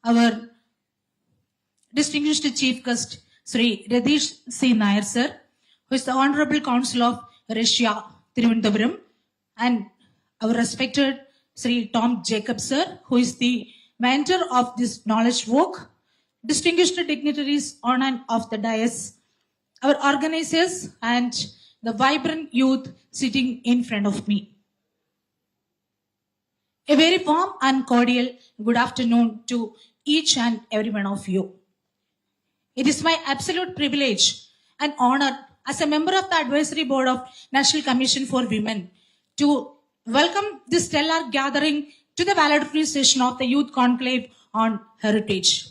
our distinguished chief guest, Sri Radish C. Nair sir, who is the Honorable Consul of Russia, Thiruvananthapuram, and our respected Sri Tom Jacob sir, who is the mentor of this knowledge walk, distinguished dignitaries on and off the dais, our organizers, and the vibrant youth sitting in front of me. A very warm and cordial good afternoon to each and every one of you. It is my absolute privilege and honor as a member of the Advisory Board of National Commission for Women to welcome this stellar gathering to the valedictory session of the Youth Conclave on Heritage.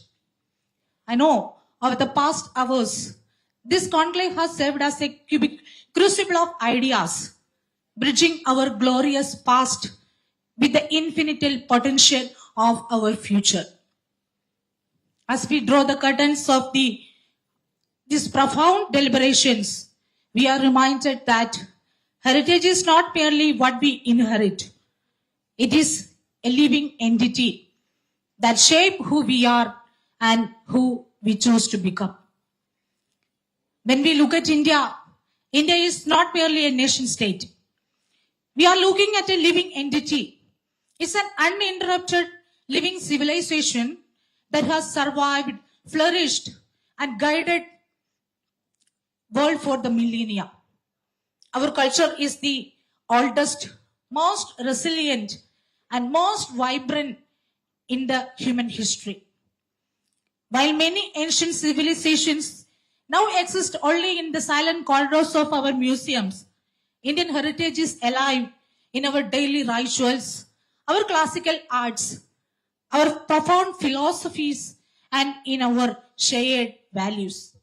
I know over the past hours, this conclave has served as a crucible of ideas, bridging our glorious past with the infinite potential of our future. As we draw the curtains of these profound deliberations, we are reminded that heritage is not merely what we inherit. It is a living entity that shapes who we are and who we choose to become. When we look at India, India is not merely a nation state. We are looking at a living entity. It's an uninterrupted living civilization that has survived, flourished, and guided world for the millennia. Our culture is the oldest, most resilient, and most vibrant in the human history. While many ancient civilizations now exist only in the silent corridors of our museums, Indian heritage is alive in our daily rituals, our classical arts, our profound philosophies, and in our shared values.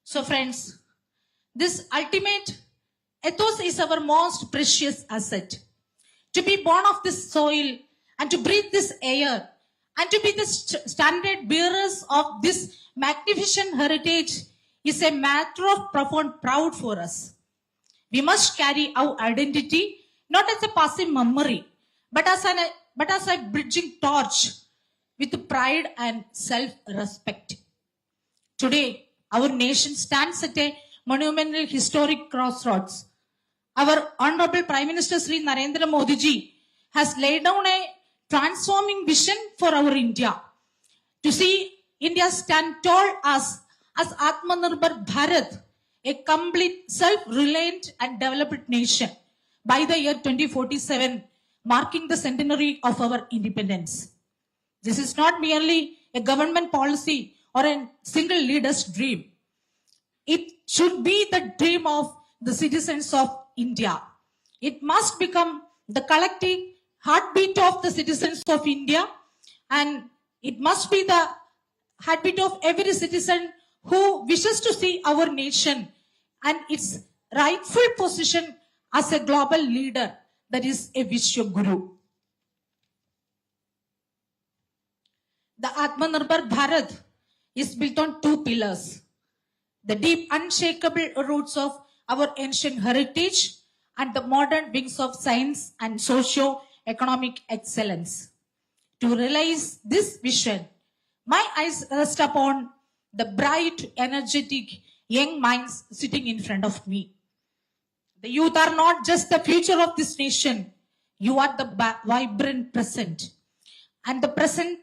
So friends, this ultimate ethos is our most precious asset. To be born of this soil and to breathe this air and to be the standard bearers of this magnificent heritage is a matter of profound pride for us. We must carry our identity not as a passive memory, but as a bridging torch with pride and self-respect. Today, our nation stands at a monumental historic crossroads. Our Honorable Prime Minister Sri Narendra Modi ji has laid down a transforming vision for our India. To see India stand tall as Atmanirbhar Bharat, a complete self-reliant and developed nation by the year 2047, marking the centenary of our independence. This is not merely a government policy or a single leader's dream. It should be the dream of the citizens of India. It must become the collective heartbeat of the citizens of India, and it must be the heartbeat of every citizen who wishes to see our nation and its rightful position as a global leader, that is a Vishwaguru. The Atmanirbhar Bharat is built on two pillars: the deep, unshakable roots of our ancient heritage and the modern wings of science and socio-economic excellence. To realize this vision, my eyes rest upon the bright, energetic young minds sitting in front of me. The youth are not just the future of this nation. You are the vibrant present. And the present,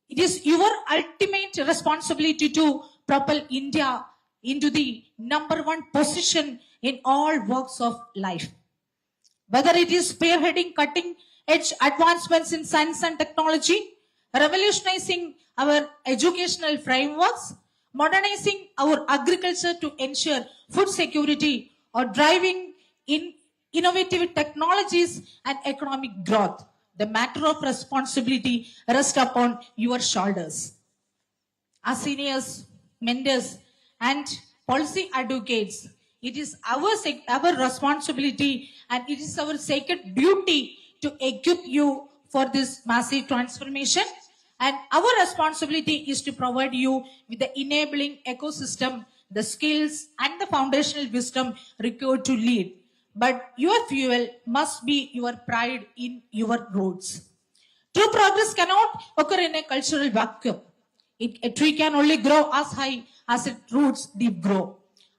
it is your ultimate responsibility to propel India into the #1 position in all walks of life. Whether it is spearheading cutting-edge advancements in science and technology, revolutionizing our educational frameworks, modernizing our agriculture to ensure food security, or driving in innovative technologies and economic growth, the matter of responsibility rests upon your shoulders. As seniors, mentors, and policy advocates, it is our responsibility and it is our sacred duty to equip you for this massive transformation. And our responsibility is to provide you with the enabling ecosystem, the skills, and the foundational wisdom required to lead. but your fuel must be your pride in your roots. True progress cannot occur in a cultural vacuum. A tree can only grow as high as its roots deep grow.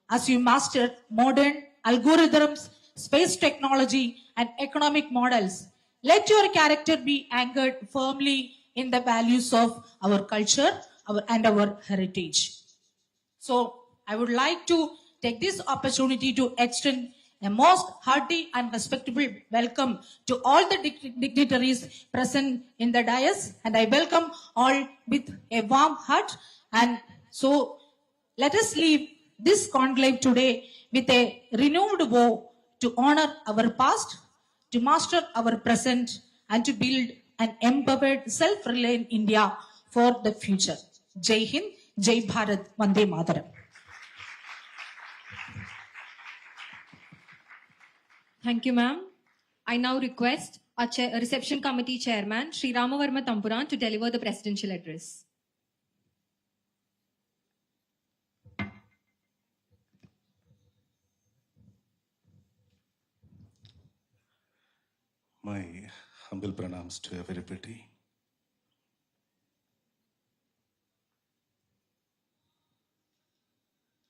As you master modern algorithms, space technology, and economic models, let your character be anchored firmly in the values of our culture and our heritage. So I would like to take this opportunity to extend a most hearty and respectable welcome to all the dignitaries present in the dais, and I welcome all with a warm heart. And so let us leave this conclave today with a renewed vow to honor our past, to master our present, and to build an empowered, self-reliant India for the future. Jai Hind, Jai Bharat, Vande Mataram. Thank you, ma'am. I now request our reception committee chairman, Sri Ramavarma Tampuran, to deliver the presidential address. My humble pranams to everybody.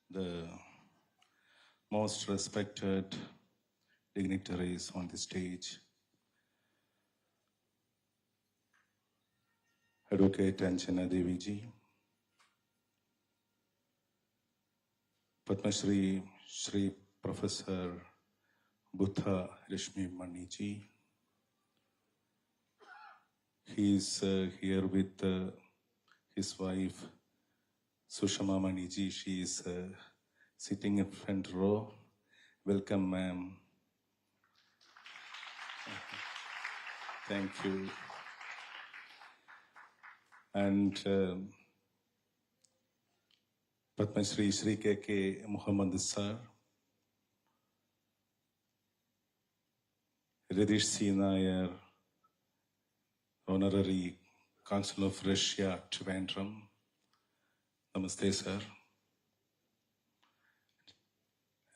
The most respected dignitaries on the stage, Advocate Anjana Devi ji, Padma Shri Professor Buddha Rishmi Mani ji. He is here with his wife Sushama Mani ji. She is sitting in front row. Welcome, ma'am. Thank you. And Padma Shri K.K. Muhammad sir, Ridish C. Nair, Honorary Consul of Russia, Trivandrum. Namaste, sir.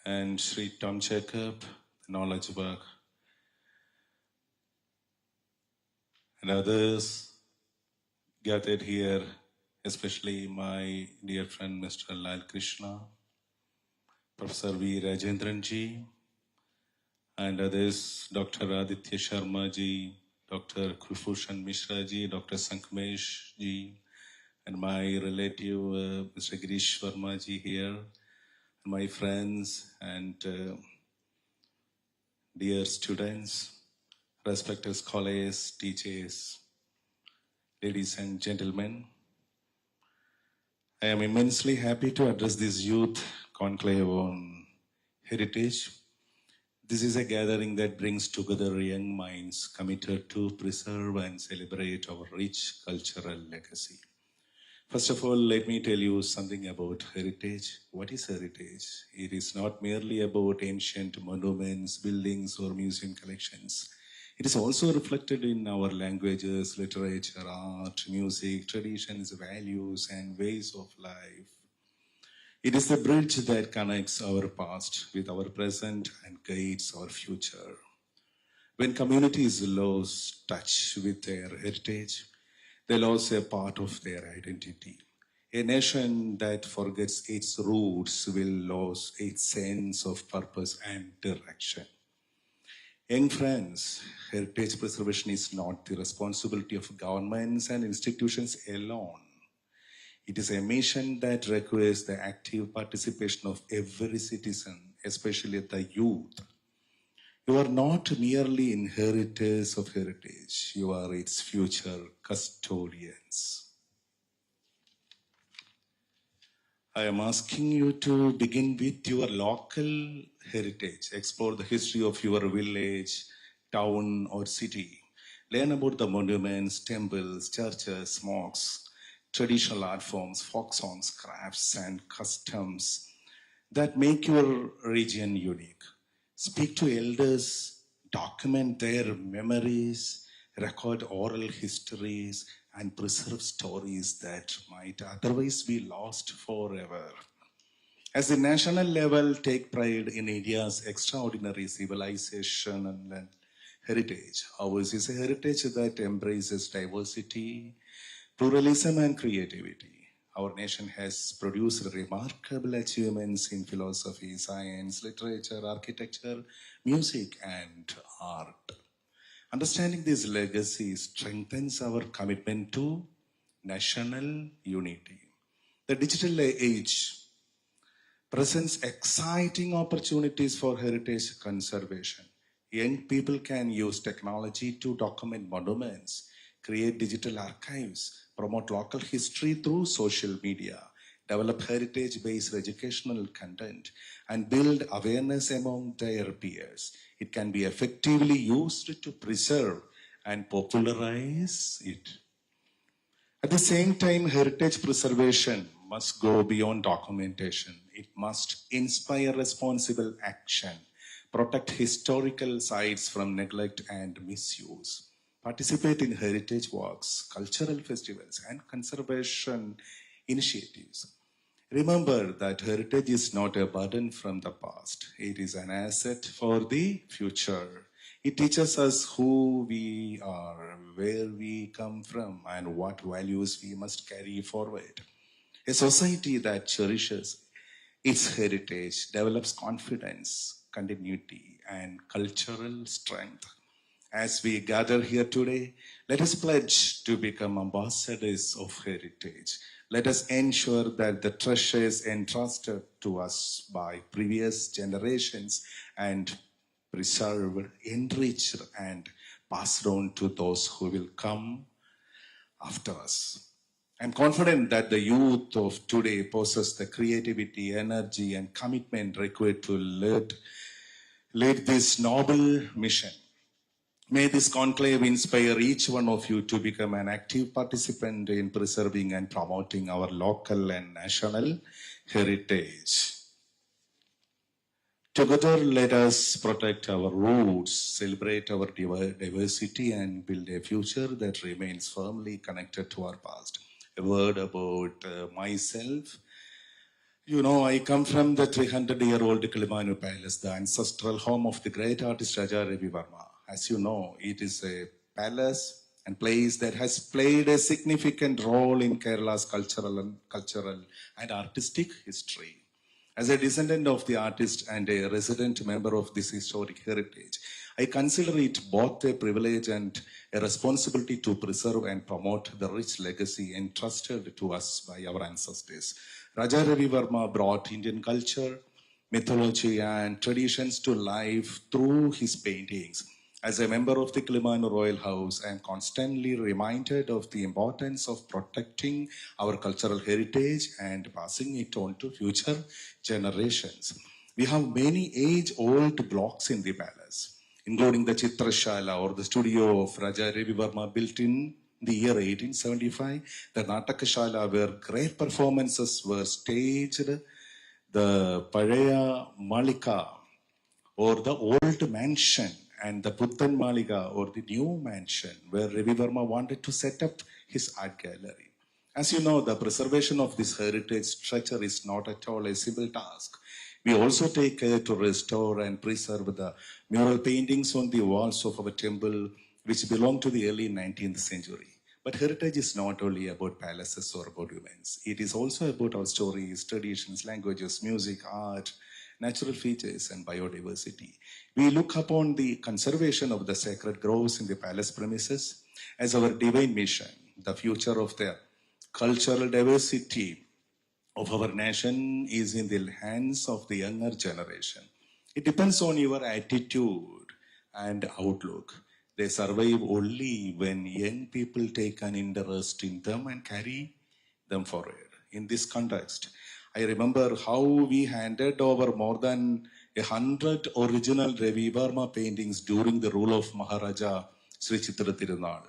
And Sri Tom Jacob, the knowledge work, and others gathered here, especially my dear friend Mr. Lal Krishna, Professor V. Rajendran ji, and others, Dr. Aditya Sharma ji, Dr. Kulbhushan Mishra ji, Dr. Sankmesh ji, and my relative Mr. Girish Verma ji here, my friends and dear students, respected scholars, teachers, ladies and gentlemen. I am immensely happy to address this youth conclave on heritage. This is a gathering that brings together young minds committed to preserve and celebrate our rich cultural legacy. First of all, let me tell you something about heritage. What is heritage? It is not merely about ancient monuments, buildings, or museum collections. It is also reflected in our languages, literature, art, music, traditions, values, and ways of life. It is the bridge that connects our past with our present and guides our future. When communities lose touch with their heritage, they lose a part of their identity. A nation that forgets its roots will lose its sense of purpose and direction. Young friends, heritage preservation is not the responsibility of governments and institutions alone. It is a mission that requires the active participation of every citizen, especially the youth. You are not merely inheritors of heritage, you are its future custodians. I am asking you to begin with your local heritage. Explore the history of your village, town, or city. Learn about the monuments, temples, churches, mosques, traditional art forms, folk songs, crafts, and customs that make your region unique. Speak to elders, document their memories, record oral histories, and preserve stories that might otherwise be lost forever. As the national level, take pride in India's extraordinary civilization and heritage. Ours is a heritage that embraces diversity, pluralism, and creativity. Our nation has produced remarkable achievements in philosophy, science, literature, architecture, music, and art. Understanding this legacy strengthens our commitment to national unity. The digital age presents exciting opportunities for heritage conservation. Young people can use technology to document monuments, create digital archives, promote local history through social media, develop heritage-based educational content, and build awareness among their peers. It can be effectively used to preserve and popularize it. At the same time, heritage preservation must go beyond documentation. It must inspire responsible action, protect historical sites from neglect and misuse, participate in heritage walks, cultural festivals, and conservation initiatives. Remember that heritage is not a burden from the past. It is an asset for the future. It teaches us who we are, where we come from, and what values we must carry forward. A society that cherishes its heritage develops confidence, continuity, and cultural strength. As we gather here today, let us pledge to become ambassadors of heritage. Let us ensure that the treasures entrusted to us by previous generations and preserved, enriched, and passed on to those who will come after us. I'm confident that the youth of today possess the creativity, energy, and commitment required to lead this noble mission. May this conclave inspire each one of you to become an active participant in preserving and promoting our local and national heritage. Together, let us protect our roots, celebrate our diversity, and build a future that remains firmly connected to our past. A word about myself. You know, I come from the 300-year-old Kilimanu Palace, the ancestral home of the great artist Raja Ravi Verma. As you know, it is a palace and place that has played a significant role in Kerala's cultural and artistic history. As a descendant of the artist and a resident member of this historic heritage, I consider it both a privilege and a responsibility to preserve and promote the rich legacy entrusted to us by our ancestors. Raja Ravi Verma brought Indian culture, mythology, and traditions to life through his paintings. As a member of the Kilimanu Royal House, I am constantly reminded of the importance of protecting our cultural heritage and passing it on to future generations. We have many age-old blocks in the palace, including the Chitrashala or the studio of Raja Ravi Verma built in the year 1875, the Natakashala where great performances were staged, the Palaya Malika or the old mansion and the Puttan Malika or the new mansion where Ravi Verma wanted to set up his art gallery. As you know, the preservation of this heritage structure is not at all a simple task. We also take care to restore and preserve the mural paintings on the walls of our temple, which belong to the early 19th century. But heritage is not only about palaces or monuments. It is also about our stories, traditions, languages, music, art, natural features, and biodiversity. We look upon the conservation of the sacred groves in the palace premises as our divine mission. The future of the cultural diversity of our nation is in the hands of the younger generation. It depends on your attitude and outlook. They survive only when young people take an interest in them and carry them forward. In this context, I remember how we handed over more than 100 original Ravi Verma paintings during the rule of Maharaja Sri Chitra Tirunal.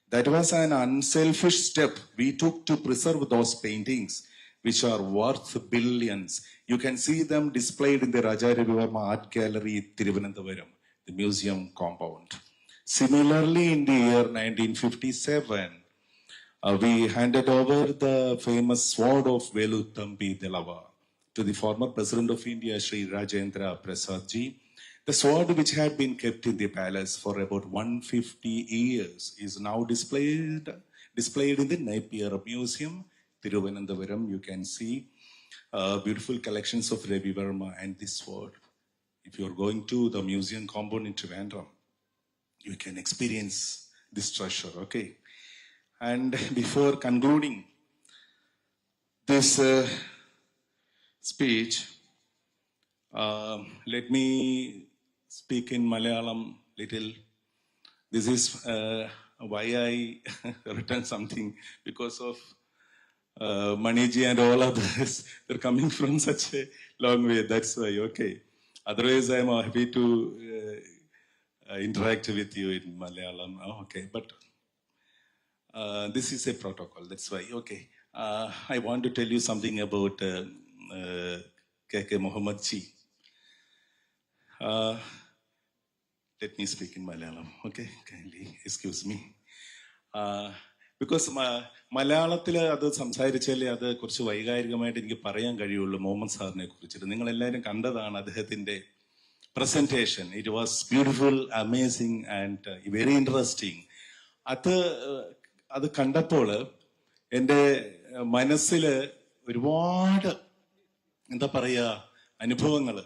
That was an unselfish step we took to preserve those paintings, which are worth billions. You can see them displayed in the Raja Ravi Verma Art Gallery, Thiruvananthapuram, the museum compound. Similarly, in the year 1957, we handed over the famous sword of Veluthambi Delava, to the former President of India, Sri Rajendra Prasad ji. The sword, which had been kept in the palace for about 150 years, is now displayed in the Napier Museum, Thiruvananthapuram. You can see beautiful collections of Ravi Verma and this sword. If you're going to the museum compound in Trivandrum, you can experience this treasure, okay? And before concluding this speech, let me speak in Malayalam little. This is why I written something, because of Maniji and all others. They're coming from such a long way. That's why, okay. Otherwise, I'm happy to interact with you in Malayalam. Oh, okay, but this is a protocol. That's why, okay. I want to tell you something about KK Muhammad Ji. Let me speak in Malayalam, okay? Kindly excuse me. Because മലയാളത്തിൽ അത് സംസാരിച്ചാലേ അത് കുറച്ച് വൈകാരികമായിട്ട് എനിക്ക് പറയാൻ കഴിയുള്ളൂ മുഹമ്മദ് സാറിനെ കുറിച്ചിട്ട്. നിങ്ങൾ എല്ലാവരും കണ്ടതാണ് അദ്ദേഹത്തിന്റെ presentation. It was beautiful, amazing and very interesting. അത് കണ്ടപ്പോൾ എൻ്റെ മനസ്സിൽ ഒരുപാട് എന്താ പറയുക അനുഭവങ്ങൾ.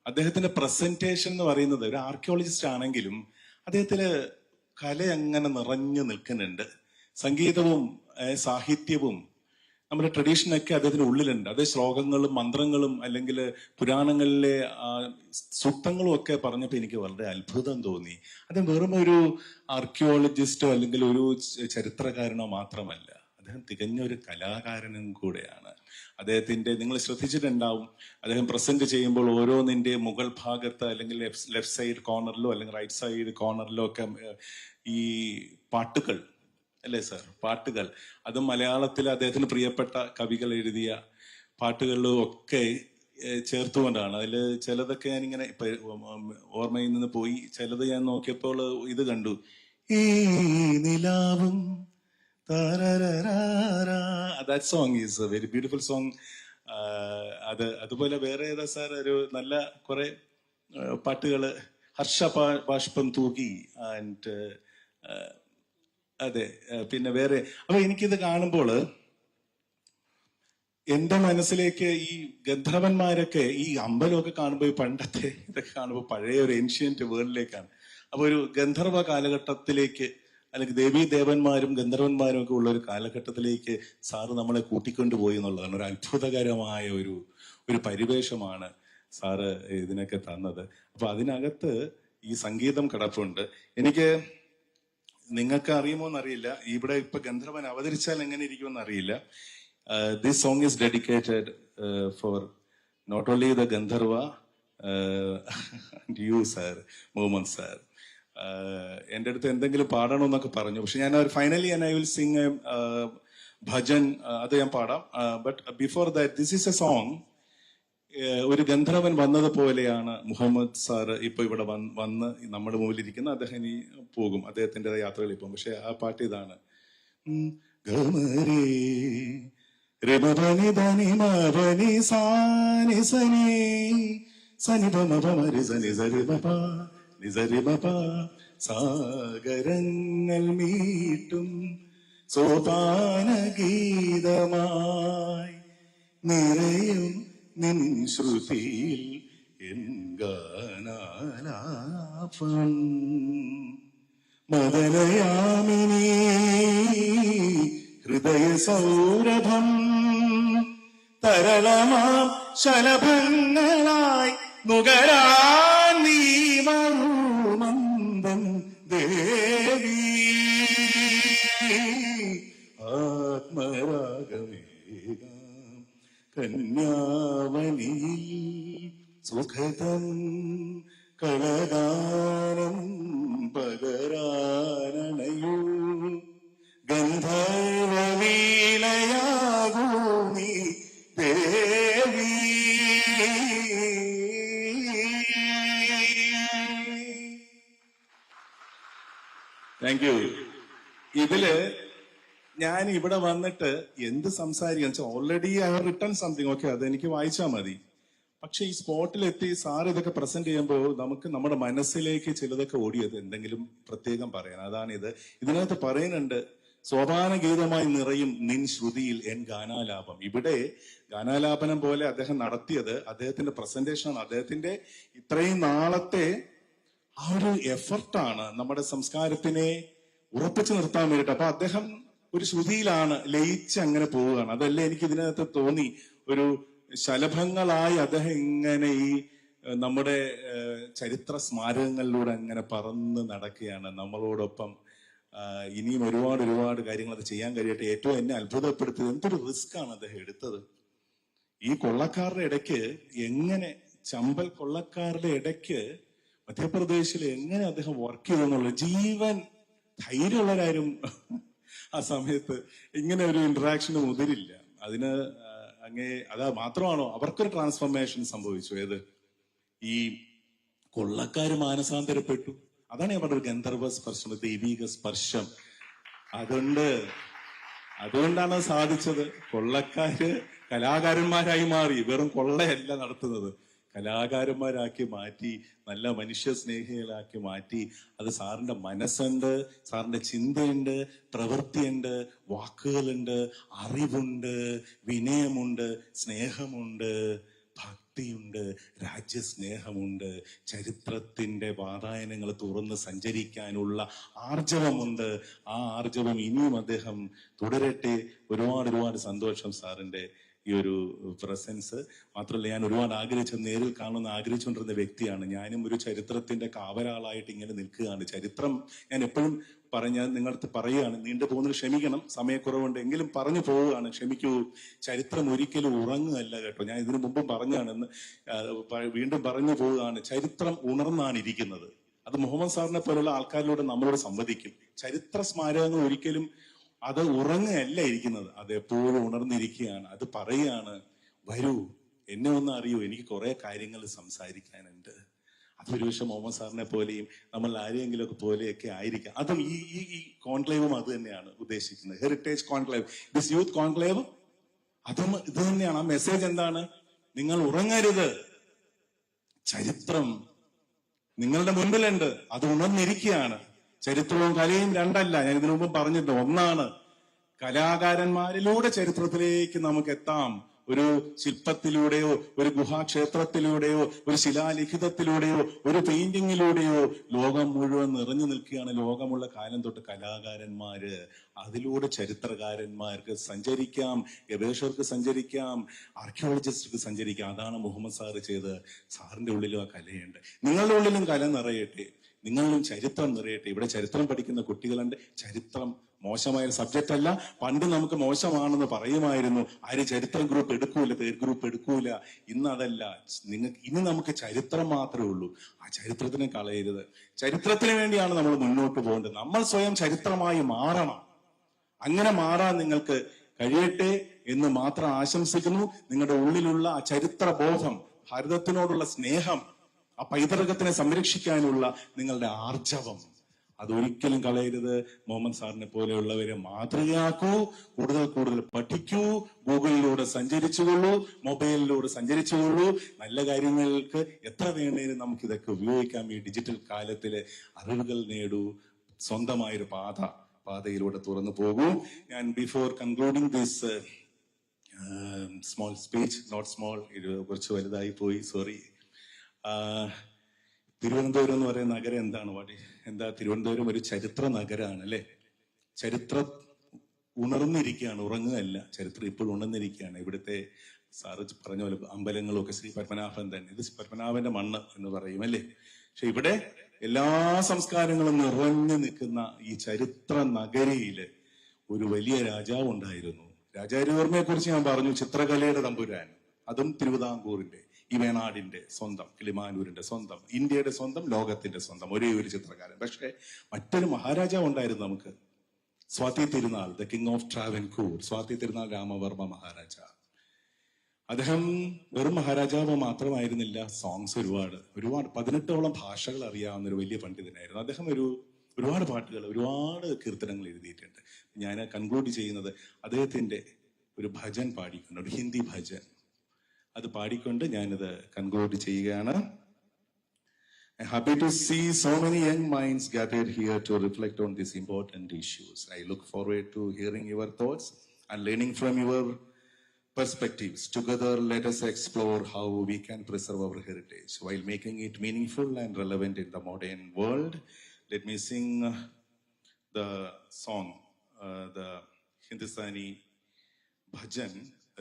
അദ്ദേഹത്തിന്റെ പ്രസന്റേഷൻ എന്ന് പറയുന്നത്, ഒരു ആർക്കിയോളജിസ്റ്റ് ആണെങ്കിലും അദ്ദേഹത്തിന് കല അങ്ങനെ നിറഞ്ഞു നിൽക്കുന്നുണ്ട്. സംഗീതവും സാഹിത്യവും നമ്മുടെ ട്രഡീഷനൊക്കെ അദ്ദേഹത്തിന്റെ ഉള്ളിലുണ്ട്. അത് ശ്ലോകങ്ങളും മന്ത്രങ്ങളും അല്ലെങ്കിൽ പുരാണങ്ങളിലെ സൂക്തങ്ങളും ഒക്കെ പറഞ്ഞപ്പോൾ എനിക്ക് വളരെ അത്ഭുതം തോന്നി. അദ്ദേഹം വെറും ഒരു ആർക്കിയോളജിസ്റ്റോ അല്ലെങ്കിൽ ഒരു ചരിത്രകാരനോ മാത്രമല്ല, അദ്ദേഹം തികഞ്ഞ ഒരു കലാകാരനും കൂടെയാണ്. അദ്ദേഹത്തിന്റെ നിങ്ങൾ ശ്രദ്ധിച്ചിട്ടുണ്ടാവും, അദ്ദേഹം പ്രസന്റ് ചെയ്യുമ്പോൾ ഓരോന്നിന്റെ മുകൾ ഭാഗത്ത് അല്ലെങ്കിൽ ലെഫ്റ്റ് സൈഡ് കോർണറിലോ അല്ലെങ്കിൽ റൈറ്റ് സൈഡ് കോർണറിലോ ഒക്കെ ഈ പാട്ടുകൾ, അല്ലേ സാർ, പാട്ടുകൾ, അത് മലയാളത്തിൽ അദ്ദേഹത്തിന് പ്രിയപ്പെട്ട കവികൾ എഴുതിയ പാട്ടുകളിലും ഒക്കെ ചേർത്തുകൊണ്ടാണ്. അതിൽ ചിലതൊക്കെ ഞാനിങ്ങനെ ഓർമ്മയിൽ നിന്ന് പോയി, ചിലത് ഞാൻ നോക്കിയപ്പോൾ ഇത് കണ്ടു, ഈ നിലാവും that song is a very beautiful song. അതുപോലെ വേറെ ഏതാ സാർ, ഒരു നല്ല കുറെ പാട്ടുകള്, ഹർഷ ബാഷ്പം തൂകി ആൻഡ് അതെ, പിന്നെ വേറെ. അപ്പൊ എനിക്കിത് കാണുമ്പോൾ എന്റെ മനസ്സിലേക്ക് ഈ ഗന്ധർവന്മാരൊക്കെ, ഈ അമ്പലമൊക്കെ കാണുമ്പോൾ, ഈ പണ്ടത്തെ ഇതൊക്കെ കാണുമ്പോൾ പഴയ ഒരു ഏൻഷ്യന്റ് വേൾഡിലേക്കാണ്. അപ്പൊ ഒരു ഗന്ധർവ കാലഘട്ടത്തിലേക്ക്, അല്ലെങ്കിൽ ദേവീ ദേവന്മാരും ഗന്ധർവന്മാരും ഒക്കെ ഉള്ള ഒരു കാലഘട്ടത്തിലേക്ക് സാറ് നമ്മളെ കൂട്ടിക്കൊണ്ടുപോയി എന്നുള്ളതാണ്. ഒരു അത്ഭുതകരമായ ഒരു പരിവേഷമാണ് സാറ് ഇതിനൊക്കെ തന്നത്. അപ്പൊ അതിനകത്ത് ഈ സംഗീതം കിടപ്പുണ്ട്. എനിക്ക് നിങ്ങൾക്ക് അറിയുമോ എന്നറിയില്ല, ഇവിടെ ഇപ്പൊ ഗന്ധർവൻ അവതരിച്ചാൽ എങ്ങനെ ഇരിക്കുമെന്ന് അറിയില്ല. This song is dedicated for not only the Gandharva and you sir, Muhammad sir. എൻ്റെ അടുത്ത് എന്തെങ്കിലും പാടണമെന്നൊക്കെ പറഞ്ഞു. പക്ഷെ ഞാൻ finally I will sing bhajan, അത് ഞാൻ പാടാം. But before that, this is a song. ഒരു ഗന്ധർവൻ വന്നതുപോലെയാണ് മുഹമ്മദ് സാറ് ഇപ്പൊ ഇവിടെ വന്ന് നമ്മുടെ മുമ്പിലിരിക്കുന്ന. അദ്ദേഹം ഇനി പോകും, അദ്ദേഹത്തിന്റെ യാത്രകളിൽ പോകും. പക്ഷെ ആ പാട്ട് ഇതാണ്. സാഗരങ്ങൾ മീട്ടും സോപാന ഗീതമായി നിറയും നിൻ ശ്രുതിയിൽ എൻ ഗാനാലാപം. മദനയാമിനി ഹൃദയ സൗരഭം തരളമാം ശലഭങ്ങളായി നുകരാൻ നീ മന്ദം ദേവി. ആത്മരാഗമേകാം കന്യാവനിയിൽ സുഖദം കളഗാനം പകരാനണയൂ. ഗന്ധർവലീലയാകൂ നീ ദേവി. Thank you. ഇതില് ഞാൻ ഇവിടെ വന്നിട്ട് എന്ത് സംസാരിക്കുക already I have written something, okay, അതെനിക്ക് വായിച്ചാൽ മതി. പക്ഷെ ഈ സ്പോട്ടിലെത്തി സാർ ഇതൊക്കെ പ്രസന്റ് ചെയ്യുമ്പോൾ നമുക്ക് നമ്മുടെ മനസ്സിലേക്ക് ചിലതൊക്കെ ഓടിയത് എന്തെങ്കിലും പ്രത്യേകം പറയാൻ. അതാണിത്. ഇതിനകത്ത് പറയുന്നുണ്ട്, സോപാന ഗീതമായി നിറയും നിൻ ശ്രുതിയിൽ എൻ ഗാനാലാപം. ഇവിടെ ഗാനാലാപനം പോലെ അദ്ദേഹം നടത്തിയത് അദ്ദേഹത്തിന്റെ പ്രസന്റേഷനാണ്. അദ്ദേഹത്തിന്റെ ഇത്രയും നാളത്തെ ആ ഒരു എഫർട്ടാണ് നമ്മുടെ സംസ്കാരത്തിനെ ഉറപ്പിച്ചു നിർത്താൻ വേണ്ടിയിട്ട്. അപ്പൊ അദ്ദേഹം ഒരു ശ്രുതിയിലാണ് ലയിച്ച് അങ്ങനെ പോവുകയാണ്. അതല്ലേ എനിക്ക് ഇതിനകത്ത് തോന്നി. ഒരു ശലഭങ്ങളായി അദ്ദേഹം ഇങ്ങനെ ഈ നമ്മുടെ ചരിത്ര സ്മാരകങ്ങളിലൂടെ അങ്ങനെ പറന്ന് നടക്കുകയാണ് നമ്മളോടൊപ്പം. ഇനിയും ഒരുപാട് കാര്യങ്ങൾ അത് ചെയ്യാൻ കഴിയട്ടെ. ഏറ്റവും എന്നെ അത്ഭുതപ്പെടുത്തിയത് എന്തൊരു റിസ്ക് ആണ് അദ്ദേഹം എടുത്തത്. ഈ കൊള്ളക്കാരുടെ ഇടയ്ക്ക് എങ്ങനെ, ചമ്പൽ കൊള്ളക്കാരുടെ ഇടയ്ക്ക് മധ്യപ്രദേശിൽ എങ്ങനെ അദ്ദേഹം വർക്ക് ചെയ്തെന്നുള്ള ജീവൻ ധൈര്യമുള്ളവരാരും ആ സമയത്ത് ഇങ്ങനെ ഒരു ഇന്ററാക്ഷന് മുതിരില്ല. അതിന് അത് മാത്രമാണോ അവർക്കൊരു ട്രാൻസ്ഫോർമേഷൻ സംഭവിച്ചു? ഏത് ഈ കൊള്ളക്കാര് മാനസാന്തരപ്പെട്ടു. അതാണ് ഞാൻ പറഞ്ഞത്, ഗന്ധർവ സ്പർശം, ദൈവിക സ്പർശം. അതുകൊണ്ടാണ് സാധിച്ചത്. കൊള്ളക്കാര് കലാകാരന്മാരായി മാറി. വെറും കൊള്ളയല്ല നടത്തുന്നത്, കലാകാരന്മാരാക്കി മാറ്റി, നല്ല മനുഷ്യ സ്നേഹികളാക്കി മാറ്റി. അത് സാറിന്റെ മനസ്സുണ്ട്, സാറിന്റെ ചിന്തയുണ്ട്, പ്രവൃത്തിയുണ്ട്, വാക്കുകളുണ്ട്, അറിവുണ്ട്, വിനയമുണ്ട്, സ്നേഹമുണ്ട്, ഭക്തിയുണ്ട്, രാജ്യസ്നേഹമുണ്ട്, ചരിത്രത്തിന്റെ വാതായനങ്ങൾ തുറന്ന് സഞ്ചരിക്കാനുള്ള ആർജവമുണ്ട്. ആ ആർജവം ഇനിയും അദ്ദേഹം തുടരട്ടെ. ഒരുപാട് സന്തോഷം സാറിന്റെ ഈ ഒരു പ്രസൻസ്. മാത്രമല്ല, ഞാൻ ഒരുപാട് നേരിൽ കാണുന്ന ആഗ്രഹിച്ചുകൊണ്ടിരുന്ന വ്യക്തിയാണ്. ഞാനും ഒരു ചരിത്രത്തിന്റെ കാവലാളായിട്ട് ഇങ്ങനെ നിൽക്കുകയാണ്. ചരിത്രം ഞാൻ എപ്പോഴും നിങ്ങളടുത്ത് പറയുകയാണ്, നീണ്ടു പോകുന്നത് ക്ഷമിക്കണം, സമയക്കുറവുണ്ട്, എങ്കിലും പറഞ്ഞു പോവുകയാണ്, ക്ഷമിക്കൂ. ചരിത്രം ഒരിക്കലും ഉറങ്ങുകയല്ല കേട്ടോ. ഞാൻ ഇതിനു മുമ്പും പറഞ്ഞാണെന്ന് വീണ്ടും പറഞ്ഞു പോവുകയാണ്. ചരിത്രം ഉണർന്നാണ് ഇരിക്കുന്നത്. അത് മുഹമ്മദ് സാറിനെ പോലുള്ള ആൾക്കാരിലൂടെ നമ്മളോട് സംവദിക്കും. ചരിത്ര സ്മാരകങ്ങൾ ഒരിക്കലും അത് ഉറങ്ങുകയല്ല ഇരിക്കുന്നത്, അത് എപ്പോഴും ഉണർന്നിരിക്കുകയാണ്. അത് പറയുകയാണ്, വരൂ, എന്നെ ഒന്ന് അറിയൂ, എനിക്ക് കുറെ കാര്യങ്ങൾ സംസാരിക്കാനുണ്ട്. അതൊരു പക്ഷെ മുഹമ്മദ് സാറിനെ പോലെയും നമ്മൾ ആരെയെങ്കിലും ഒക്കെ പോലെയൊക്കെ ആയിരിക്കാം. അതും ഈ കോൺക്ലേവും അത് തന്നെയാണ് ഉദ്ദേശിക്കുന്നത്. Heritage conclave, this youth conclave, അതും ഇത് തന്നെയാണ്. ആ മെസ്സേജ് എന്താണ്? നിങ്ങൾ ഉറങ്ങരുത്, ചരിത്രം നിങ്ങളുടെ മുൻപിലുണ്ട്, അത് ഉണർന്നിരിക്കുകയാണ്. ചരിത്രവും കലയും രണ്ടല്ല, ഞാൻ ഇതിനു മുമ്പ് പറഞ്ഞിട്ടുണ്ട്, ഒന്നാണ്. കലാകാരന്മാരിലൂടെ ചരിത്രത്തിലേക്ക് നമുക്ക് എത്താം. ഒരു ശില്പത്തിലൂടെയോ, ഒരു ഗുഹാക്ഷേത്രത്തിലൂടെയോ, ഒരു ശിലാലിഖിതത്തിലൂടെയോ, ഒരു പെയിന്റിങ്ങിലൂടെയോ ലോകം മുഴുവൻ നിറഞ്ഞു നിൽക്കുകയാണ്. ലോകമുള്ള കാലം തൊട്ട് കലാകാരന്മാര്, അതിലൂടെ ചരിത്രകാരന്മാർക്ക് സഞ്ചരിക്കാം, ഗവേഷകർക്ക് സഞ്ചരിക്കാം, ആർക്കിയോളജിസ്റ്റുകൾക്ക് സഞ്ചരിക്കാം. അതാണ് മുഹമ്മദ് സാറ് ചെയ്തത്. സാറിന്റെ ഉള്ളിലും ആ കലയുണ്ട്. നിങ്ങളുടെ ഉള്ളിലും കല നിറയട്ടെ, നിങ്ങളിലും ചരിത്രം നിറയട്ടെ. ഇവിടെ ചരിത്രം പഠിക്കുന്ന കുട്ടികളുണ്ട്. ചരിത്രം മോശമായ സബ്ജക്റ്റ് അല്ല. പണ്ട് നമുക്ക് മോശമാണെന്ന് പറയുമായിരുന്നു. ആര് ചരിത്രം ഗ്രൂപ്പ് എടുക്കൂല, തേർഡ് ഗ്രൂപ്പ് എടുക്കൂല. ഇന്ന് അതല്ല. ഇനി നമുക്ക് ചരിത്രം മാത്രമേ ഉള്ളൂ. ആ ചരിത്രത്തിനെ കളയരുത്. ചരിത്രത്തിന് വേണ്ടിയാണ് നമ്മൾ മുന്നോട്ട് പോകേണ്ടത്. നമ്മൾ സ്വയം ചരിത്രമായി മാറണം. അങ്ങനെ മാറാൻ നിങ്ങൾക്ക് കഴിയട്ടെ എന്ന് മാത്രം ആശംസിക്കുന്നു. നിങ്ങളുടെ ഉള്ളിലുള്ള ആ ചരിത്ര ബോധം, ഭാരതത്തിനോടുള്ള സ്നേഹം, ആ പൈതൃകത്തിനെ സംരക്ഷിക്കാനുള്ള നിങ്ങളുടെ ആർജവം, അതൊരിക്കലും കളയരുത്. മുഹമ്മദ് സാറിനെ പോലെയുള്ളവരെ മാതൃകയാക്കൂ. കൂടുതൽ പഠിക്കൂ. ഗൂഗിളിലൂടെ സഞ്ചരിച്ചുകൊള്ളൂ, മൊബൈലിലൂടെ സഞ്ചരിച്ചുകൊള്ളൂ. നല്ല കാര്യങ്ങൾക്ക് എത്ര വേണേലും നമുക്ക് ഇതൊക്കെ ഉപയോഗിക്കാം. ഈ ഡിജിറ്റൽ കാലത്തിലെ അറിവുകൾ നേടൂ. സ്വന്തമായൊരു പാതയിലൂടെ തുറന്നു പോകൂ. ഞാൻ before concluding this small speech, not small, ഇത് കുറച്ച് വലുതായി പോയി, സോറി. തിരുവനന്തപുരം എന്ന് പറയുന്ന നഗരം എന്താ തിരുവനന്തപുരം ഒരു ചരിത്ര നഗരമാണ് അല്ലെ. ചരിത്രം ഉണർന്നിരിക്കുകയാണ്, ഉറങ്ങുകയല്ല. ചരിത്രം ഇപ്പോഴും ഉണർന്നിരിക്കുകയാണ്. ഇവിടുത്തെ സാറ് പറഞ്ഞ പോലെ അമ്പലങ്ങളൊക്കെ ശ്രീ പത്മനാഭൻ തന്നെ, ഇത് പത്മനാഭന്റെ മണ്ണ് എന്ന് പറയും അല്ലേ. പക്ഷെ ഇവിടെ എല്ലാ സംസ്കാരങ്ങളും നിറഞ്ഞു നിൽക്കുന്ന ഈ ചരിത്ര നഗരിയില് ഒരു വലിയ രാജാവ് ഉണ്ടായിരുന്നു. രാജാരവിവർമ്മയെ കുറിച്ച് ഞാൻ പറഞ്ഞു, ചിത്രകലയുടെ തമ്പുരാൻ. അതും തിരുവിതാംകൂറിന്റെ, ഈ വേണാടിന്റെ സ്വന്തം, കിളിമാനൂരിന്റെ സ്വന്തം, ഇന്ത്യയുടെ സ്വന്തം, ലോകത്തിന്റെ സ്വന്തം ഒരേ ഒരു ചിത്രകാരൻ. പക്ഷെ മറ്റൊരു മഹാരാജാവ് ഉണ്ടായിരുന്നു നമുക്ക്, Swathi Thirunal, the king of Travancore, Swathi Thirunal Ramavarma Maharaja. അദ്ദേഹം വെറും മഹാരാജാവ് മാത്രമായിരുന്നില്ല, സോങ്സ് ഒരുപാട് 18ഓളം ഭാഷകൾ അറിയാവുന്ന ഒരു വലിയ പണ്ഡിതനായിരുന്നു. അദ്ദേഹം ഒരു ഒരുപാട് പാട്ടുകൾ, ഒരുപാട് കീർത്തനങ്ങൾ എഴുതിയിട്ടുണ്ട്. ഞാൻ കൺക്ലൂഡ് ചെയ്യുന്നത് അദ്ദേഹത്തിൻ്റെ ഒരു ഭജൻ പാടിക്കൊണ്ട്, ഒരു ഹിന്ദി ഭജൻ, അത് പാടിക്കൊണ്ട് ഞാനിത് കൺക്ലൂഡ് ചെയ്യുകയാണ്. I'm happy to see so many young minds gathered here to reflect on these important issues. I look forward to hearing your thoughts and learning from your perspectives. Together, let us explore how we can preserve our heritage while making it meaningful and relevant in the modern world. Let me sing the song, the Hindustani bhajan,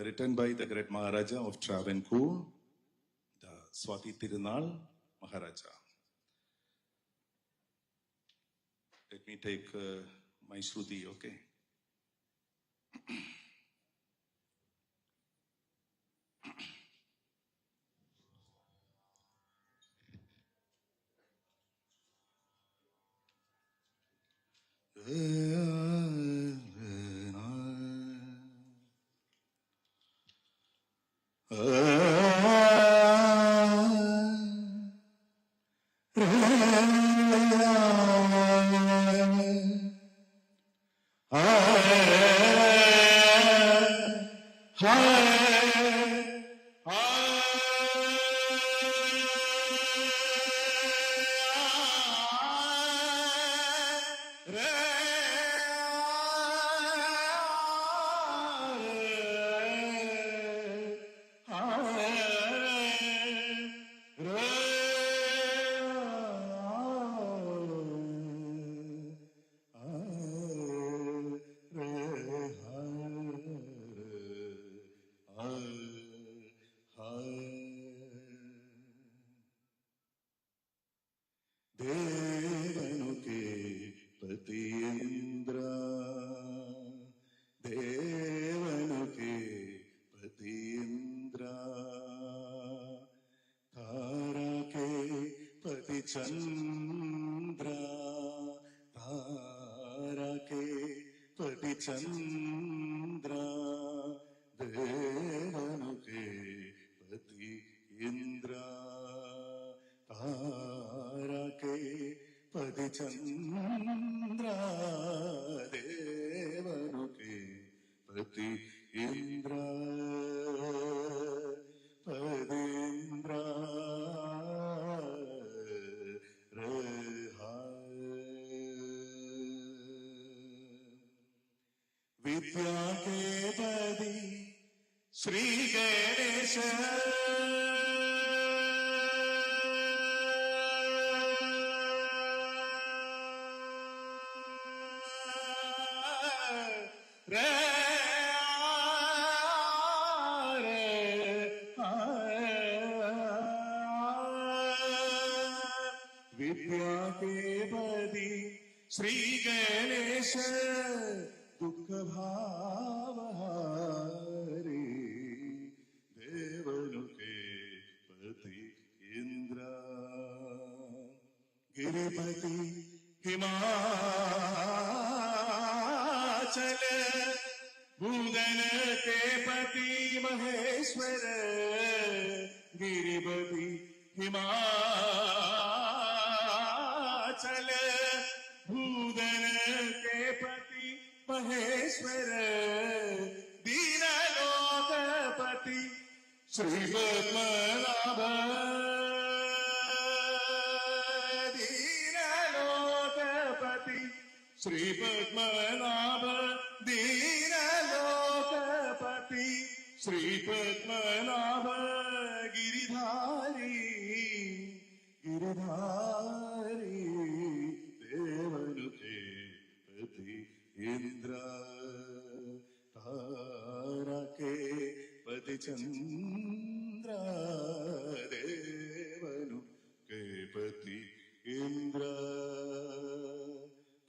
written by the great Maharaja of Travancore, the Swati Tirunal Maharaja. Let me take my Shruti, okay? देवनुके पतिन्द्र, देवनुके पतिन्द्र, तारा के पति चंद्र, तारा के पति चंद्र, देवनुके पति इंद्र, तारा के पति चंद्र, देवनुके पति इंद्र, पदींद्र विद्या के पति श्री गणेश, विद्या के पति श्री गणेश, दुख भावहारी, देवनुके पति इंद्र, गिरिपति हिमाचल, भूदन के पति महेश्वर, गिरिपति हिमाचल, भूदन के पति महेश्वर, दीनलोकपति श्री पद्मनाभ, दीनलोकपति श्री पद्मनाभ, दीनलोकपति श्री पद्मनाभ, गिरिधारी गिरिधारी, देवनुके पति इंद्र, तारा के पति चंद्र, देवनुके पति इंद्र,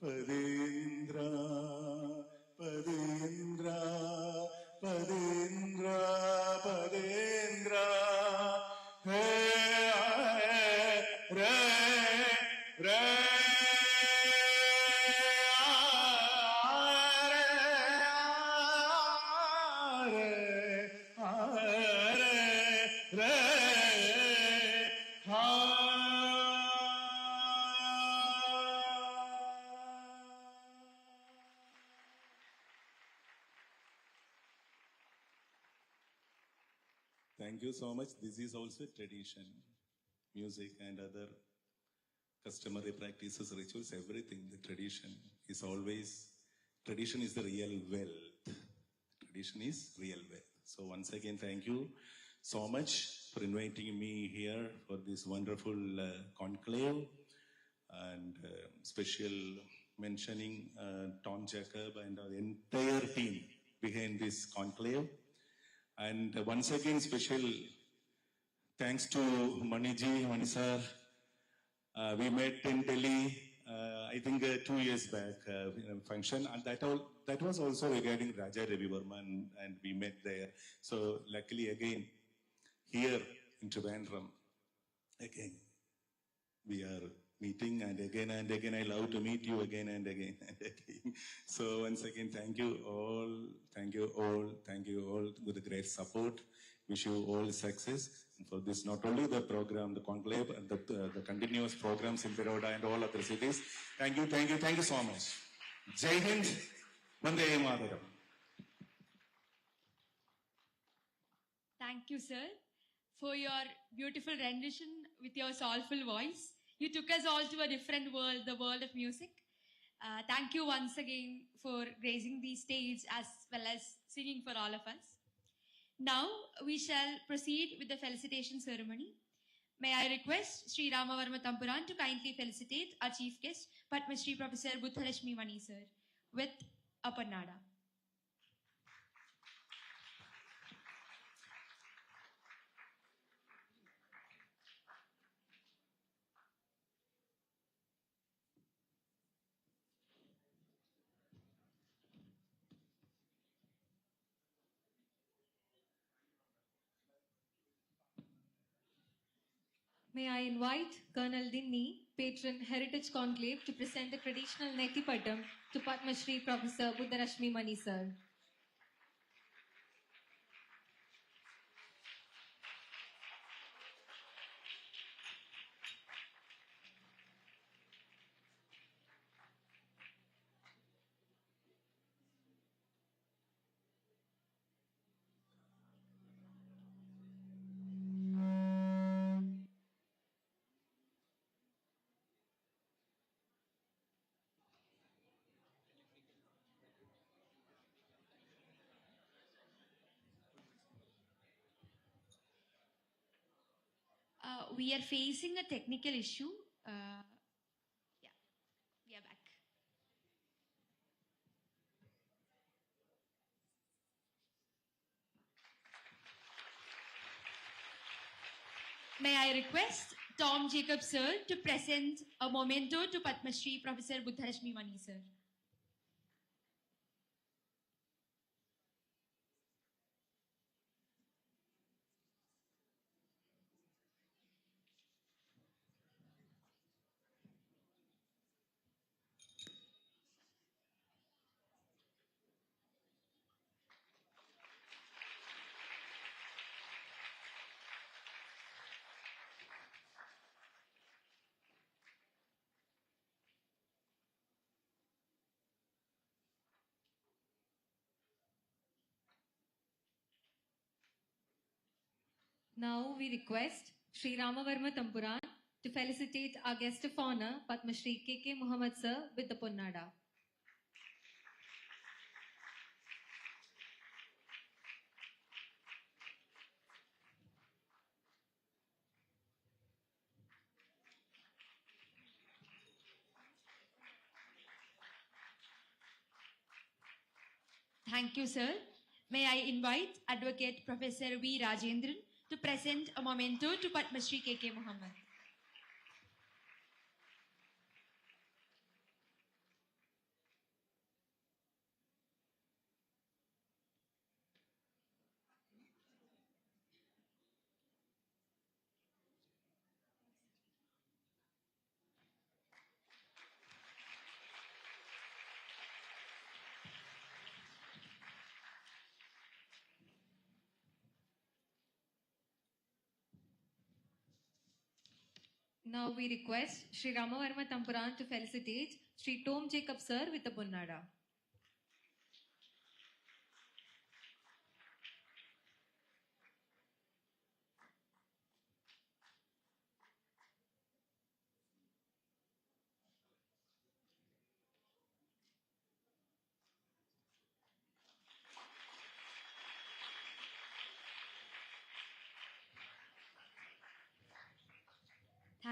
पदींद्र पदींद्र पदींद्र पदींद्र, हे रे रे रे Thank you so much. This is also tradition, music and other customary practices, rituals, everything. The tradition is the real wealth. Tradition is real wealth. So once again, thank you so much for inviting me here for this wonderful conclave, and special mentioning Tom Jacob and the entire team behind this conclave. And once again, special thanks to Mani sir. We met in Delhi, I think 2 years back in a function, and that was also regarding Raja Ravi Varman, and we met there. So luckily again, here in Trivandrum, again, we are meeting, and again I love to meet you again and again and again. So once again, thank you all with the great support. Wish you all success for this, not only the program, the conclave, and the continuous programs in Baroda and all other cities. Thank you so much. Jai Hind, Vande Mataram. Thank you, sir, for your beautiful rendition with your soulful voice. You took us all to a different world, the world of music. Thank you once again for gracing the stage as well as singing for all of us. Now we shall proceed with the felicitation ceremony. May I request Sri Ramavarma Tampuran to kindly felicitate our chief guest, Padma Shri Professor Buddharashmi Mani sir, with a pannada. May I invite Colonel Dinni, patron Heritage Conclave, to present the traditional Neti Patam to Padma Shri Professor Buddharashmi Mani sir. We are facing a technical issue. Yeah, we are back. May I request Tom Jacob sir to present a memento to Padma Shri Professor Buddharashmi Mani sir. Now we request Sri Ramavarma Tampuran to felicitate our guest of honor, Padma Shri K.K. Muhammad sir, with the pannada. Thank you, sir. May I invite Advocate Professor V. Rajendran to present a memento to Padma Shri K.K. Muhammad. Now we request Sri Ramavarma Tampuran to felicitate Sri Tom Jacob sir with the pannada.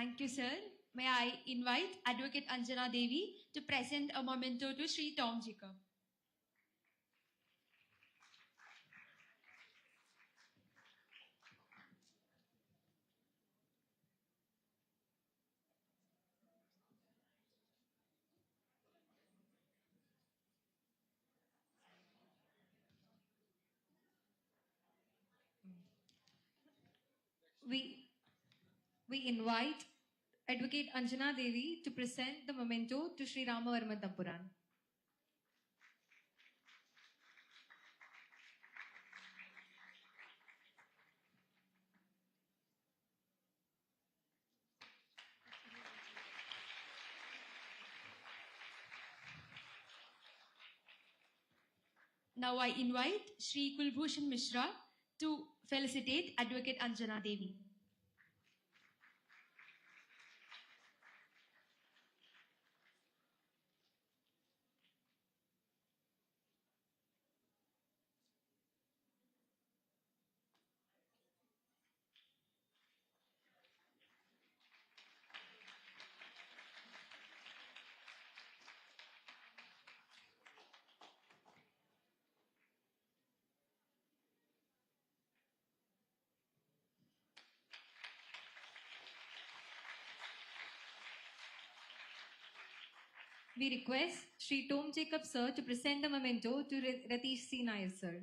Thank you, sir. May I invite Advocate Anjana Devi to present a memento to Sri Tom Jacob. We invite Advocate Anjana Devi to present the memento to Sri Ramavarma Tampuran. Now I invite Sri Kulbhushan Mishra to felicitate Advocate Anjana Devi. We request Sri Tom Jacob sir to present the memento to Ratish C. Nair sir.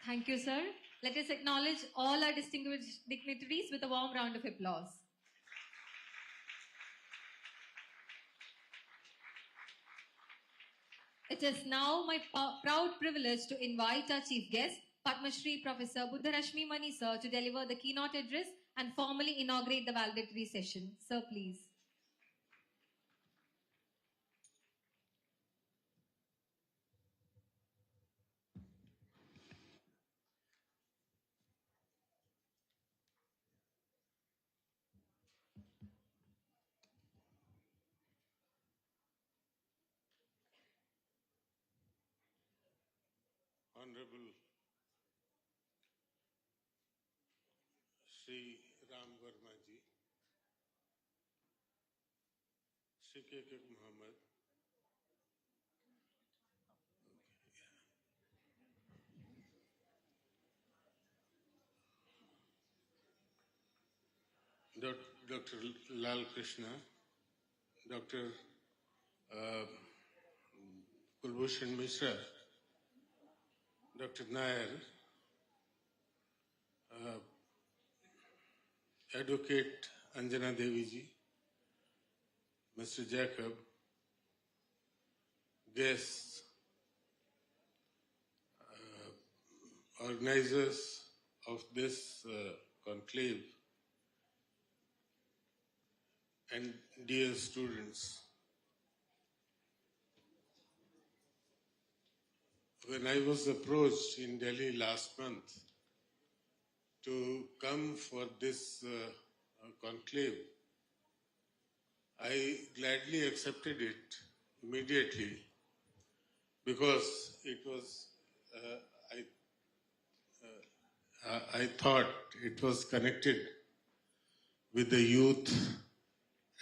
Thank you, sir. Let us acknowledge all our distinguished dignitaries with a warm round of applause. It is now my proud privilege to invite our chief guest, Padma Shri Professor Buddharashmi Mani sir, to deliver the keynote address and formally inaugurate the valedictory session. Sir, please. Honorable Sri Ram Verma ji, Sri K.K. Muhammad, Dr. Lal Krishna, Dr. Kulbhushan Mishra, Dr. Nair, Advocate Anjana Devi ji, Mr. Jacob, guests, organizers of this conclave, and dear students. When I was approached in Delhi last month to come for this conclave, I gladly accepted it immediately because it was, I thought it was connected with the youth,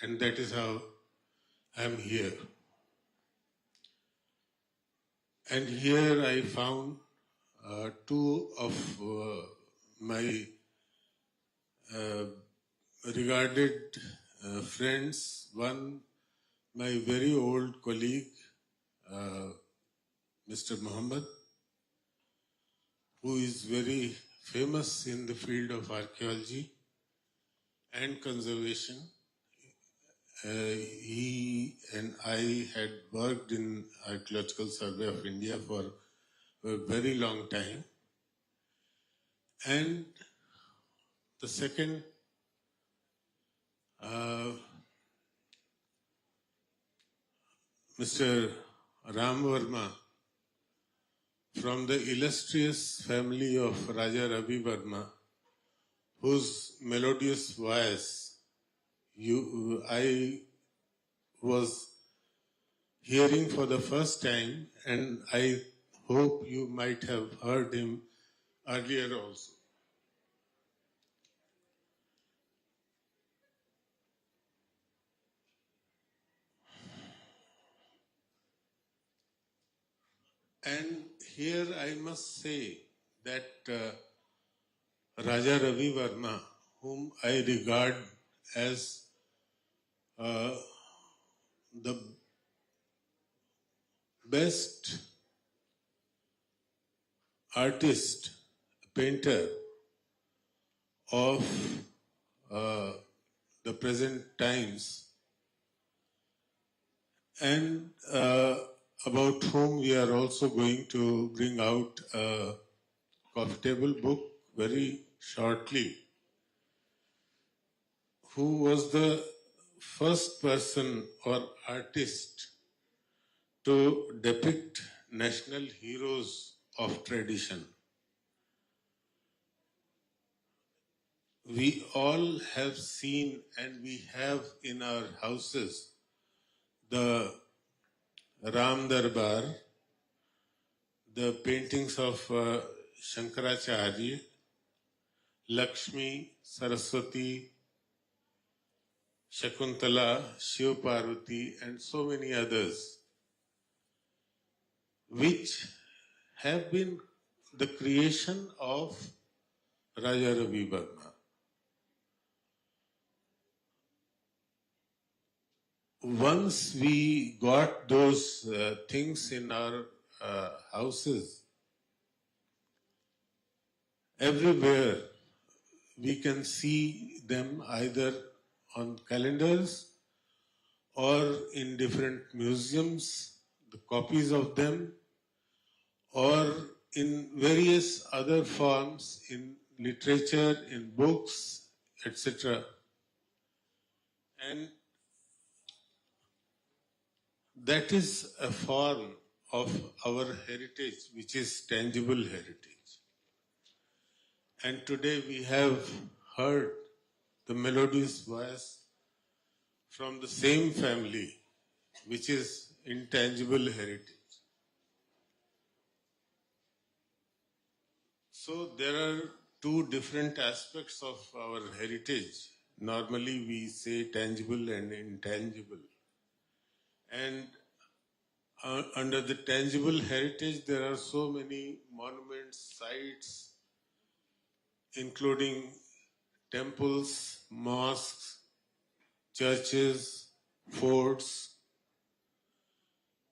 and that is how I am here. And here I found two of my regarded friends. One, my very old colleague, Mr. Muhammad, who is very famous in the field of archaeology and conservation. He and I had worked in Archaeological Survey of India for a very long time. And the second, Mr. Ram Verma, from the illustrious family of Raja Ravi Verma, whose melodious voice I was hearing for the first time, and I hope you might have heard him earlier also. And here I must say that Raja Ravi Verma, whom I regard as the best artist, painter of the present times, and about whom we are also going to bring out a coffee table book very shortly, who was the first person or artist to depict national heroes of tradition. We all have seen and we have in our houses the Ram Darbar, the paintings of Shankaracharya, Lakshmi, Saraswati, Shakuntala, Shiv Parvati, and so many others, which have been the creation of Raja Ravi Verma. Once we got those things in our houses, everywhere we can see them either on calendars or in different museums, the copies of them, or in various other forms in literature, in books, etc. And that is a form of our heritage, which is tangible heritage. And today we have heard the melodious voice from the same family, which is intangible heritage. So there are two different aspects of our heritage. Normally we say tangible and intangible. And under the tangible heritage, there are so many monuments, sites, including temples, mosques, churches, forts,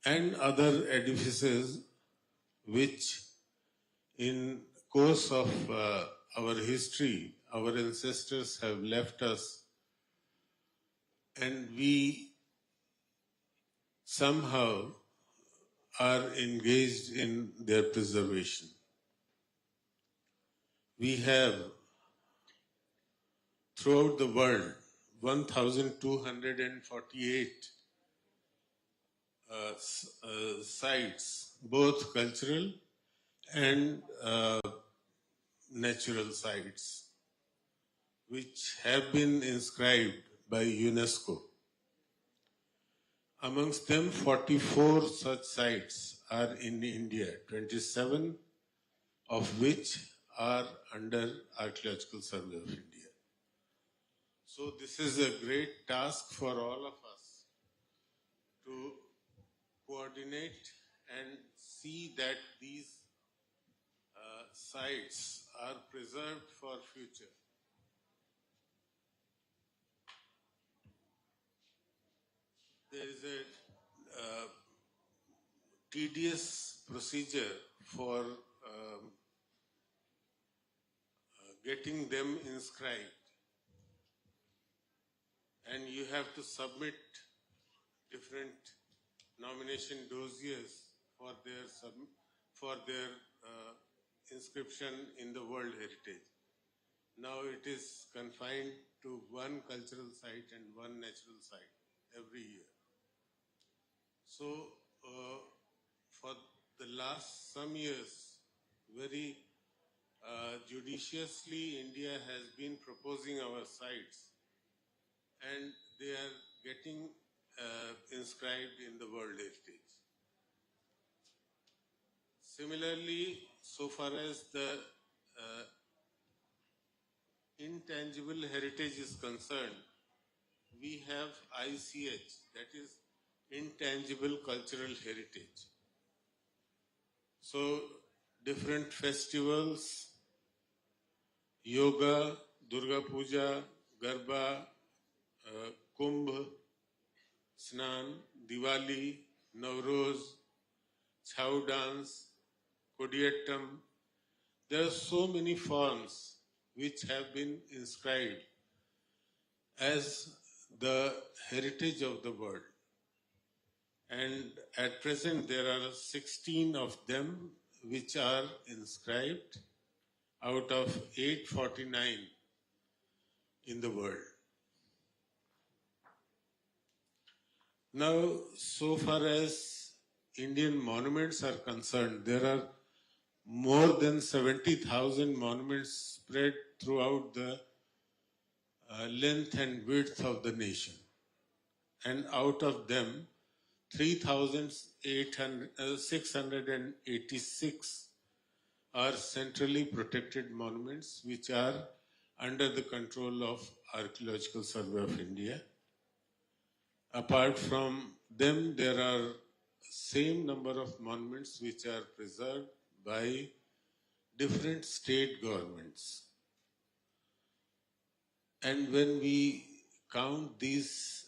and other edifices which in course of our history, our ancestors have left us, and we somehow are engaged in their preservation. We have throughout the world 1,248 sites, both cultural and natural sites, which have been inscribed by UNESCO. Amongst them, 44 such sites are in India, 27 of which are under Archaeological Survey of India. So this is a great task for all of us to coordinate and see that these sites are preserved for future. There is a tedious procedure for getting them inscribed, and you have to submit different nomination dossiers for their inscription in the World Heritage. Now it is confined to one cultural site and one natural site every year. So for the last some years, very judiciously, India has been proposing our sites, and they are getting inscribed in the World Heritage. Similarly, so far as the intangible heritage is concerned, we have ICH, that is Intangible Cultural Heritage. So, different festivals, yoga, Durga Puja, Garba, Kumbh, Snan, Diwali, Navroz, Chhau dance, Kodiyattam. There are so many forms which have been inscribed as the heritage of the world. And at present, there are 16 of them which are inscribed out of 849 in the world. Now, so far as Indian monuments are concerned, there are more than 70,000 monuments spread throughout the length and width of the nation. And out of them, 3,686 are centrally protected monuments which are under the control of Archaeological Survey of India. Apart from them, there are same number of monuments which are preserved by different state governments. And when we count these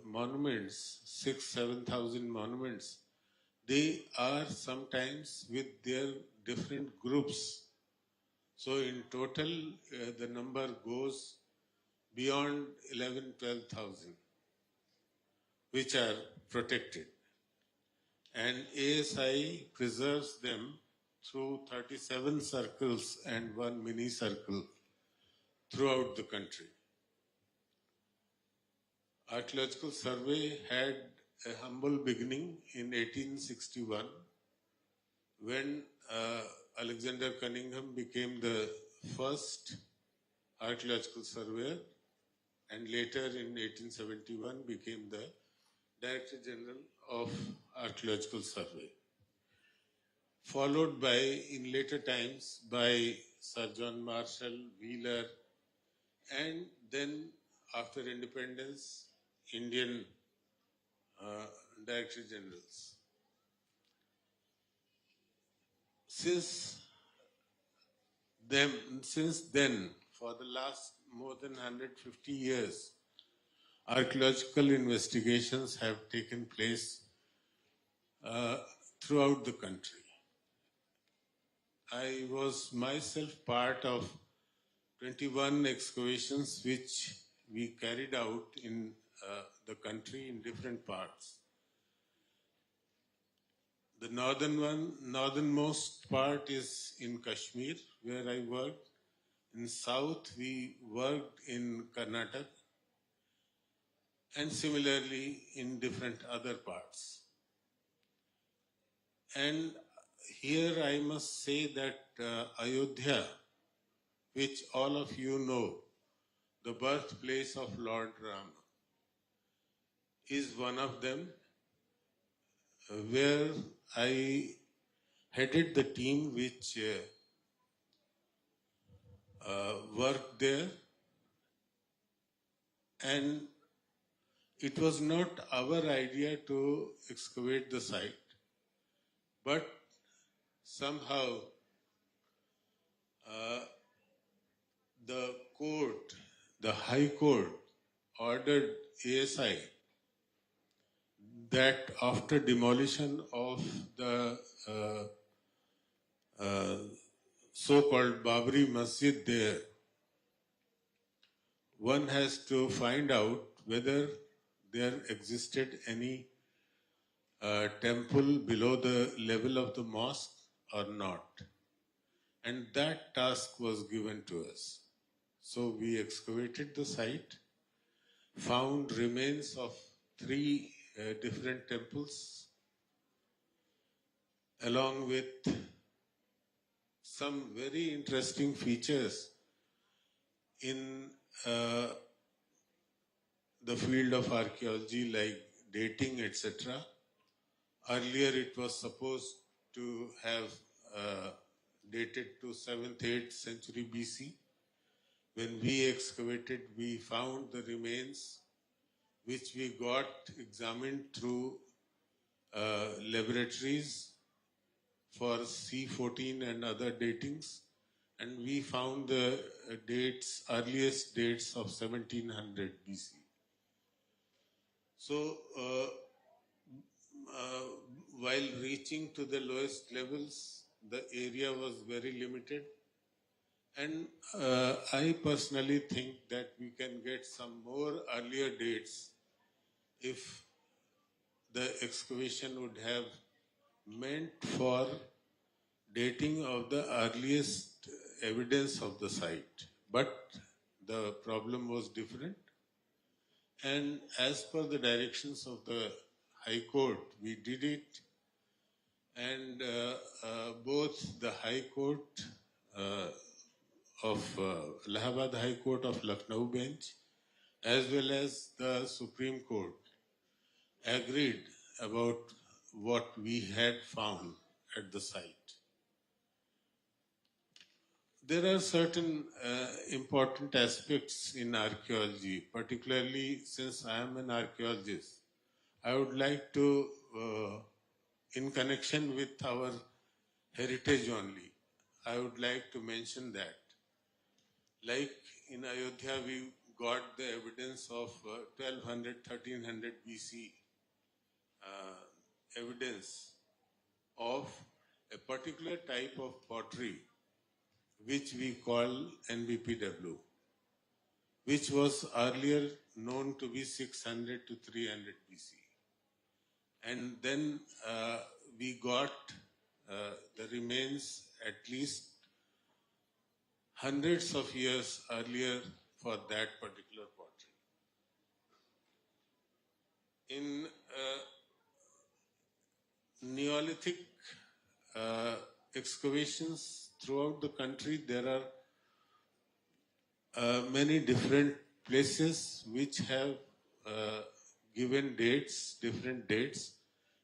monuments, 6,000-7,000 monuments, they are sometimes with their different groups. So in total, the number goes beyond 11,000-12,000, which are protected. And ASI preserves them through 37 circles and one mini circle throughout the country. Archaeological Survey had a humble beginning in 1861 when Alexander Cunningham became the first archaeological surveyor, and later in 1871 became the Director General of Archaeological Survey. Followed by, in later times, by Sir John Marshall, Wheeler, and then after independence, Indian Director Generals. Since then, for the last more than 150 years, archaeological investigations have taken place throughout the country. I was myself part of 21 excavations which we carried out in the country in different parts. The northernmost part is in Kashmir, where I worked. In south, we worked in Karnataka, and similarly in different other parts. And here I must say that Ayodhya, which all of you know, the birthplace of Lord Rama, is one of them, where I headed the team which worked there, and it was not our idea to excavate the site, but somehow the court, the High Court, ordered ASI that after demolition of the so-called Babri Masjid there, one has to find out whether there existed any temple below the level of the mosque or not. And that task was given to us. So we excavated the site, found remains of 3 different temples, along with some very interesting features in the field of archaeology like dating, etc. Earlier it was supposed to have dated to 7th, 8th century BC. When we excavated, we found the remains which we got examined through laboratories for C14 and other datings, and we found the earliest dates of 1700 BC. So, while reaching to the lowest levels, the area was very limited. And I personally think that we can get some more earlier dates if the excavation would have meant for dating of the earliest evidence of the site. But the problem was different. And as per the directions of the High Court, we did it. And both the High Court of Allahabad High Court of Lucknow bench as well as the Supreme Court agreed about what we had found at the site. There are certain important aspects in archaeology, particularly since I am an archaeologist. I would like to, in connection with our heritage only, I would like to mention that. Like in Ayodhya, we got the evidence of 1200, 1300 BC evidence of a particular type of pottery which we call NBPW, which was earlier known to be 600 to 300 BC. And then we got the remains at least hundreds of years earlier for that particular pottery. In Neolithic excavations throughout the country, there are many different places which have given dates, different dates.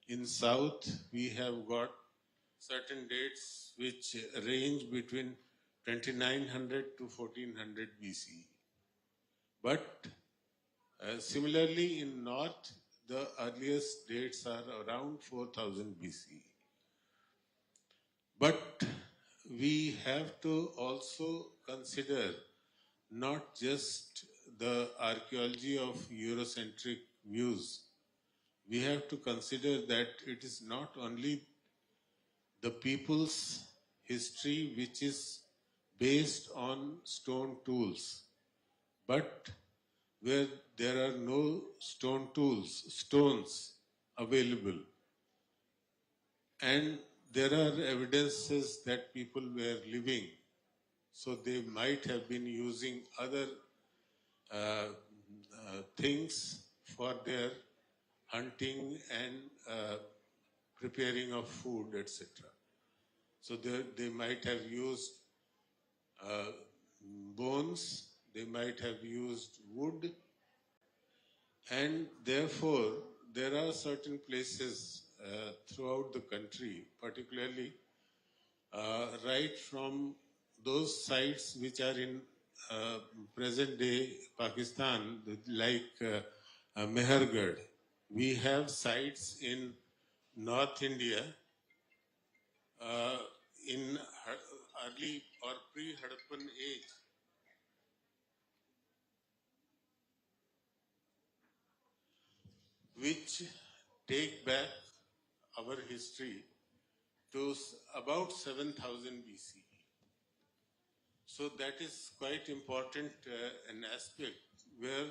In South, we have got certain dates which range between 2900 to 1400 BC. But similarly in North, the earliest dates are around 4000 BC. But we have to also consider not just the archaeology of Eurocentric views. We have to consider that it is not only the people's history which is based on stone tools, but where there are no stones available. And there are evidences that people were living, so they might have been using other things for their hunting and preparing of food, etc. So they might have used bones, they might have used wood, and therefore there are certain places throughout the country, particularly right from those sites which are in present day Pakistan, like Mehergarh. We have sites in North India in early or pre-Harappan age, which take back our history to about 7000 BC. So that is quite important, an aspect where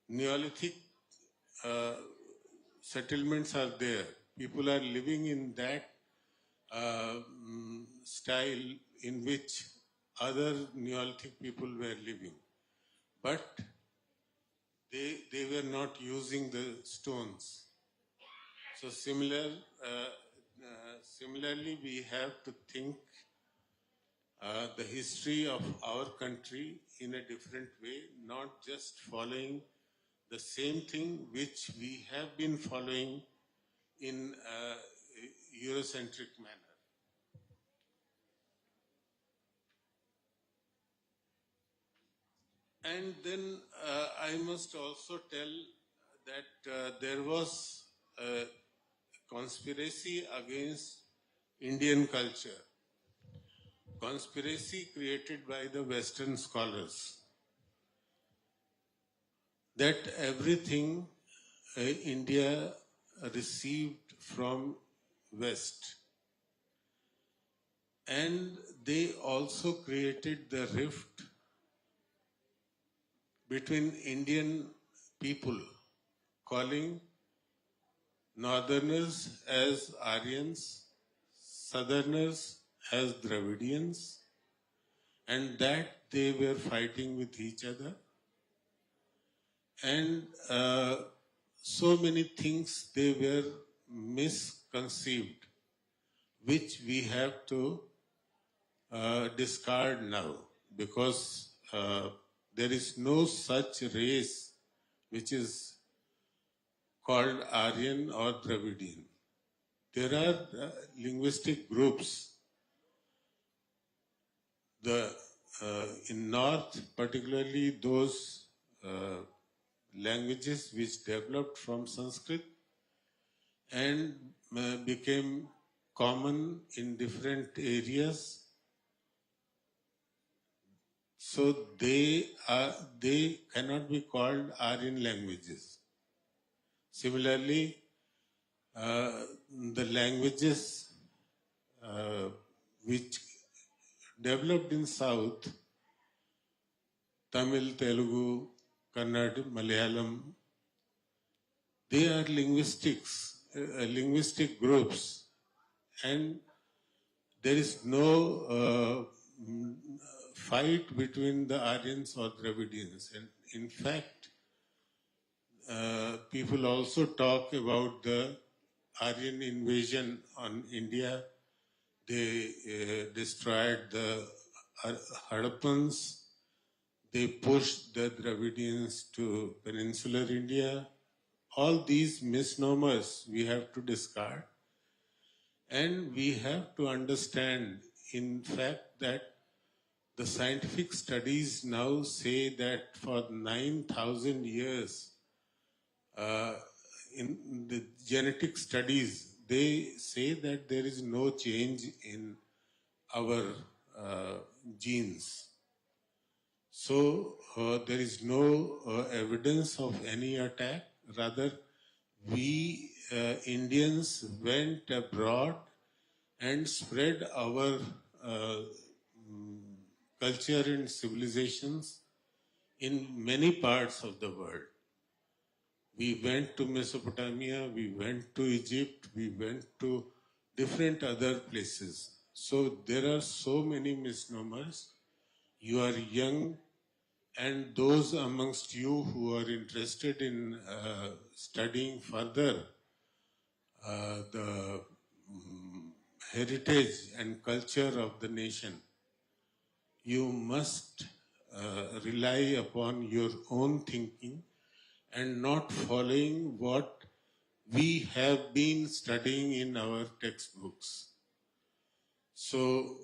Neolithic settlements are there. People are living in that style in which other Neolithic people were living. But they were not using the stones. So similarly, we have to think the history of our country in a different way, not just following the same thing which we have been following in a Eurocentric manner. And then I must also tell that there was a conspiracy against Indian culture, conspiracy created by the Western scholars, that everything India received from West. And they also created the rift between Indian people, calling Northerners as Aryans, Southerners as Dravidians, and that they were fighting with each other. And so many things they were misconceived, which we have to discard now, because there is no such race which is called Aryan or Dravidian. There are linguistic groups. In North, particularly those languages which developed from Sanskrit and became common in different areas. So they cannot be called Aryan languages. Similarly, the languages which developed in South, Tamil, Telugu, Kannada, Malayalam, they are linguistic groups, and there is no fight between the Aryans or Dravidians. And in fact, people also talk about the Aryan invasion on India. They destroyed the Hadappans. They pushed the Dravidians to peninsular India. All these misnomers we have to discard. And we have to understand, in fact, that the scientific studies now say that for 9,000 years, in the genetic studies, they say that there is no change in our genes. So there is no evidence of any attack. Rather, we Indians went abroad and spread our culture and civilizations in many parts of the world. We went to Mesopotamia, we went to Egypt, we went to different other places. So there are so many misnomers. You are young, and those amongst you who are interested in studying further the heritage and culture of the nation, you must rely upon your own thinking and not following what we have been studying in our textbooks. So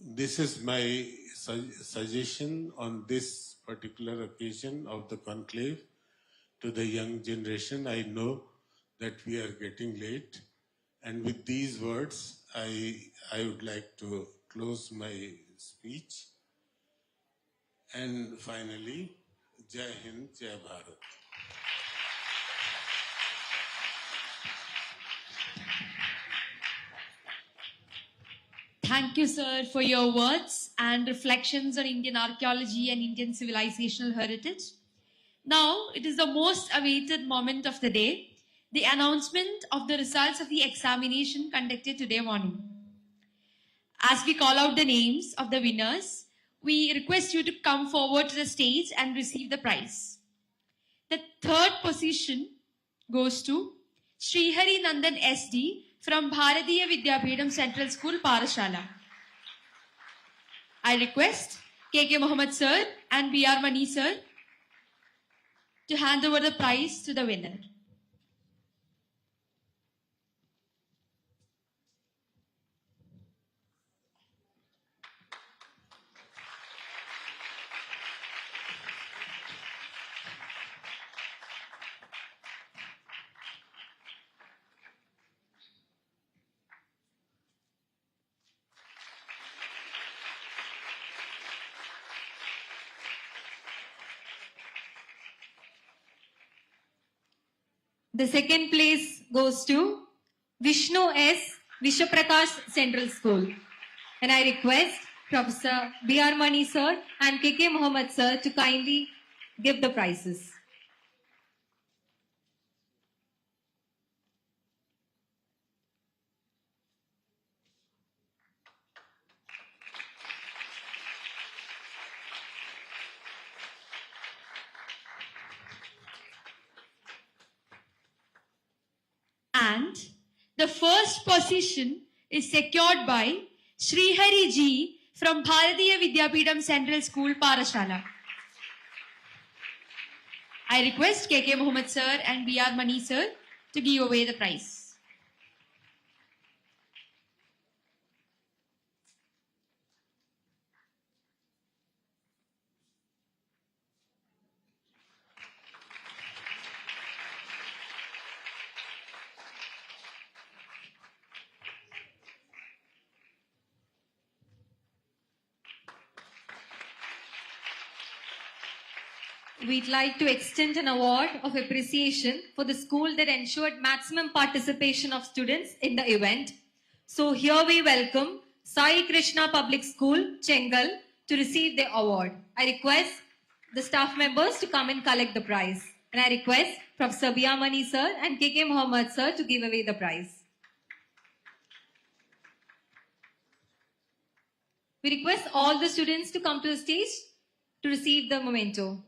this is my suggestion on this particular occasion of the conclave to the young generation. I know that we are getting late, and with these words, I would like to close my speech. And finally, Jai Hind, Jai Bharat. Thank you, sir, for your words and reflections on Indian archaeology and Indian civilizational heritage. Now, it is the most awaited moment of the day, the announcement of the results of the examination conducted today morning. As we call out the names of the winners, we request you to come forward to the stage and receive the prize. The third position goes to Srihari Nandan SD from Bharatiya Vidyapeetham Central School, Parashala. I request KK Mohammed sir and BR Mani sir to hand over the prize to the winner. The second place goes to Vishnu S. Vishwaprakash Central School. And I request Professor B.R. Mani sir and K.K. Mohammed sir to kindly give the prizes. And the first position is secured by Srihari Ji from Bharatiya Vidyapeetham Central School, Parashala. I request KK Mohammed sir and BR Mani sir to give away the prize. We'd like to extend an award of appreciation for the school that ensured maximum participation of students in the event. So here we welcome Sai Krishna Public School, Chengal, to receive the award. I request the staff members to come and collect the prize. And I request Professor Biyamani sir and KK Mohammed sir to give away the prize. We request all the students to come to the stage to receive the memento.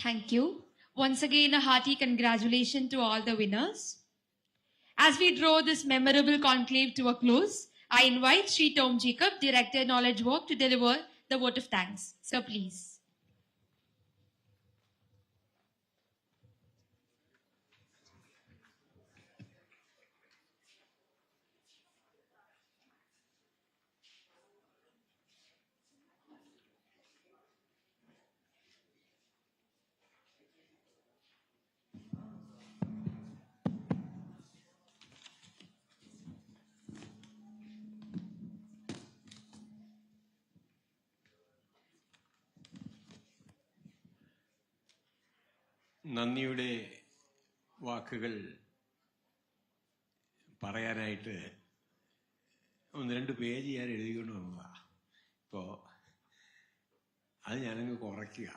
Thank you. Once again, a hearty congratulations to all the winners. As we draw this memorable conclave to a close, I invite Sri Tom Jacob, Director Knowledge Work, to deliver the vote of thanks. Sir, please. നന്ദിയുടെ വാക്കുകൾ പറയാനായിട്ട് 1-2 page ഞാൻ എഴുതിക്കൊണ്ട് വന്നതാണ്. ഇപ്പോൾ അത് ഞാനങ്ങ് കുറയ്ക്കുക.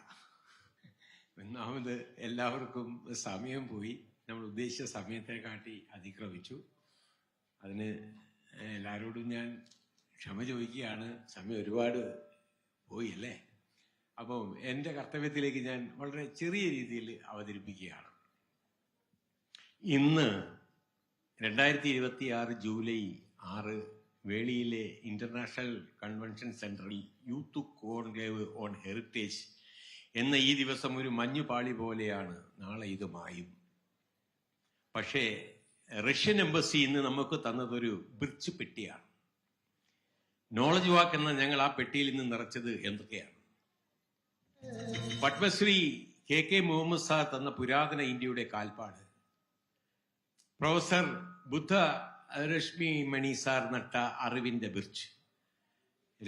ഒന്നാമത് എല്ലാവർക്കും സമയം പോയി, നമ്മൾ ഉദ്ദേശിച്ച സമയത്തെ കാട്ടി അതിക്രമിച്ചു. അതിന് എല്ലാവരോടും ഞാൻ ക്ഷമ ചോദിക്കുകയാണ്. സമയം ഒരുപാട് പോയി അല്ലേ. അപ്പം എൻ്റെ കർത്തവ്യത്തിലേക്ക് ഞാൻ വളരെ ചെറിയ രീതിയിൽ അവതരിപ്പിക്കുകയാണ്. ഇന്ന് 2026 ജൂലൈ 6 വേളിയിലെ ഇന്റർനാഷണൽ കൺവെൻഷൻ സെന്ററിൽ യൂത്ത് കോൺക്ലേവ് ഓൺ ഹെറിറ്റേജ് എന്ന ഈ ദിവസം ഒരു മഞ്ഞുപാളി പോലെയാണ്. നാളെ ഇത് മായും. പക്ഷേ റഷ്യൻ എംബസി ഇന്ന് നമുക്ക് തന്നതൊരു ബ്രിച്ച് പെട്ടിയാണ്. നോളജ് വാക്ക് എന്ന ഞങ്ങൾ ആ പെട്ടിയിൽ നിന്ന് നിറച്ചത് എന്തൊക്കെയാണ്? പത്മശ്രീ KK മുഹമ്മദ് സാർ തന്ന പുരാതന ഇന്ത്യയുടെ കാൽപ്പാട്, പ്രൊഫസർ ബുദ്ധരശ്മി മണി സാർ നട്ട അറിവിന്റെ ബിർച്ച്,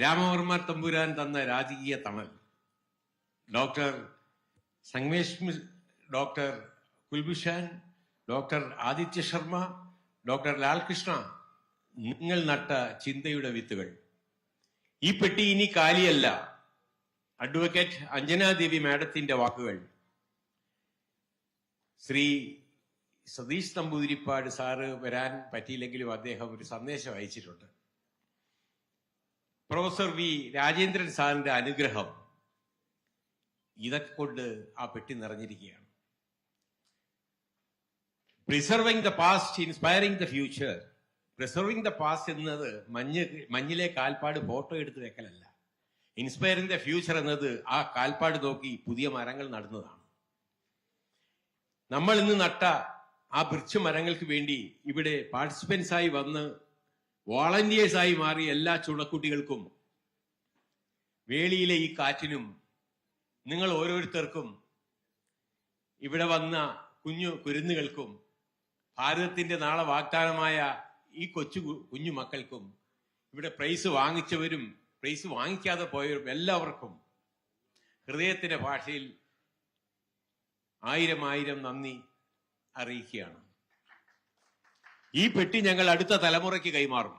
രാമവർമ്മ തമ്പുരാൻ തന്ന രാജകീയ തണൽ, doctor Sangamesh, doctor Kulbhushan, doctor Aditya Sharma, doctor Lalkrishna നിങ്ങൾ നട്ട ചിന്തയുടെ വിത്തുകൾ. ഈ പെട്ടി ഇനി കാലിയല്ല. അഡ്വക്കേറ്റ് അഞ്ജനാദേവി മാഡത്തിന്റെ വാക്കുകൾ. ശ്രീ സതീഷ് നമ്പൂതിരിപ്പാട് സാറ് വരാൻ പറ്റിയില്ലെങ്കിലും അദ്ദേഹം ഒരു സന്ദേശം അയച്ചിട്ടുണ്ട്. പ്രൊഫസർ വി രാജേന്ദ്രൻ സാറിന്റെ അനുഗ്രഹം. ഇതൊക്കെ കൊണ്ട് ആ പെട്ടി നിറഞ്ഞിരിക്കുകയാണ്. Preserving the past, inspiring the future. Preserving the past എന്നത് മഞ്ഞിലെ കാൽപ്പാട് ഫോട്ടോ എടുത്ത് വെക്കലല്ല. ഇൻസ്പയറിംഗ് ദ ഫ്യൂച്ചർ എന്നത് ആ കാൽപ്പാട് നോക്കി പുതിയ മരങ്ങൾ നടുന്നതാണ്. നമ്മൾ ഇന്ന് നട്ട ആ വൃക്ഷ മരങ്ങൾക്ക് വേണ്ടി ഇവിടെ പാർട്ടിസിപ്പൻസായി വന്ന് വോളണ്ടിയേഴ്സായി മാറിയ എല്ലാ ചുണക്കുട്ടികൾക്കും, വേളിയിലെ ഈ കാറ്റിനും, നിങ്ങൾ ഓരോരുത്തർക്കും, ഇവിടെ വന്ന കുഞ്ഞു കുരുന്നുകൾക്കും, ഭാരതത്തിന്റെ നാളെ വാഗ്ദാനമായ ഈ കുഞ്ഞു മക്കൾക്കും, ഇവിടെ പ്രൈസ് വാങ്ങിച്ചവരും പ്രൈസ് വാങ്ങിക്കാതെ പോയവരും എല്ലാവർക്കും ഹൃദയത്തിന്റെ ഭാഷയിൽ 1000 നന്ദി അറിയിക്കുകയാണ്. ഈ പെട്ടി ഞങ്ങൾ അടുത്ത തലമുറയ്ക്ക് കൈമാറും.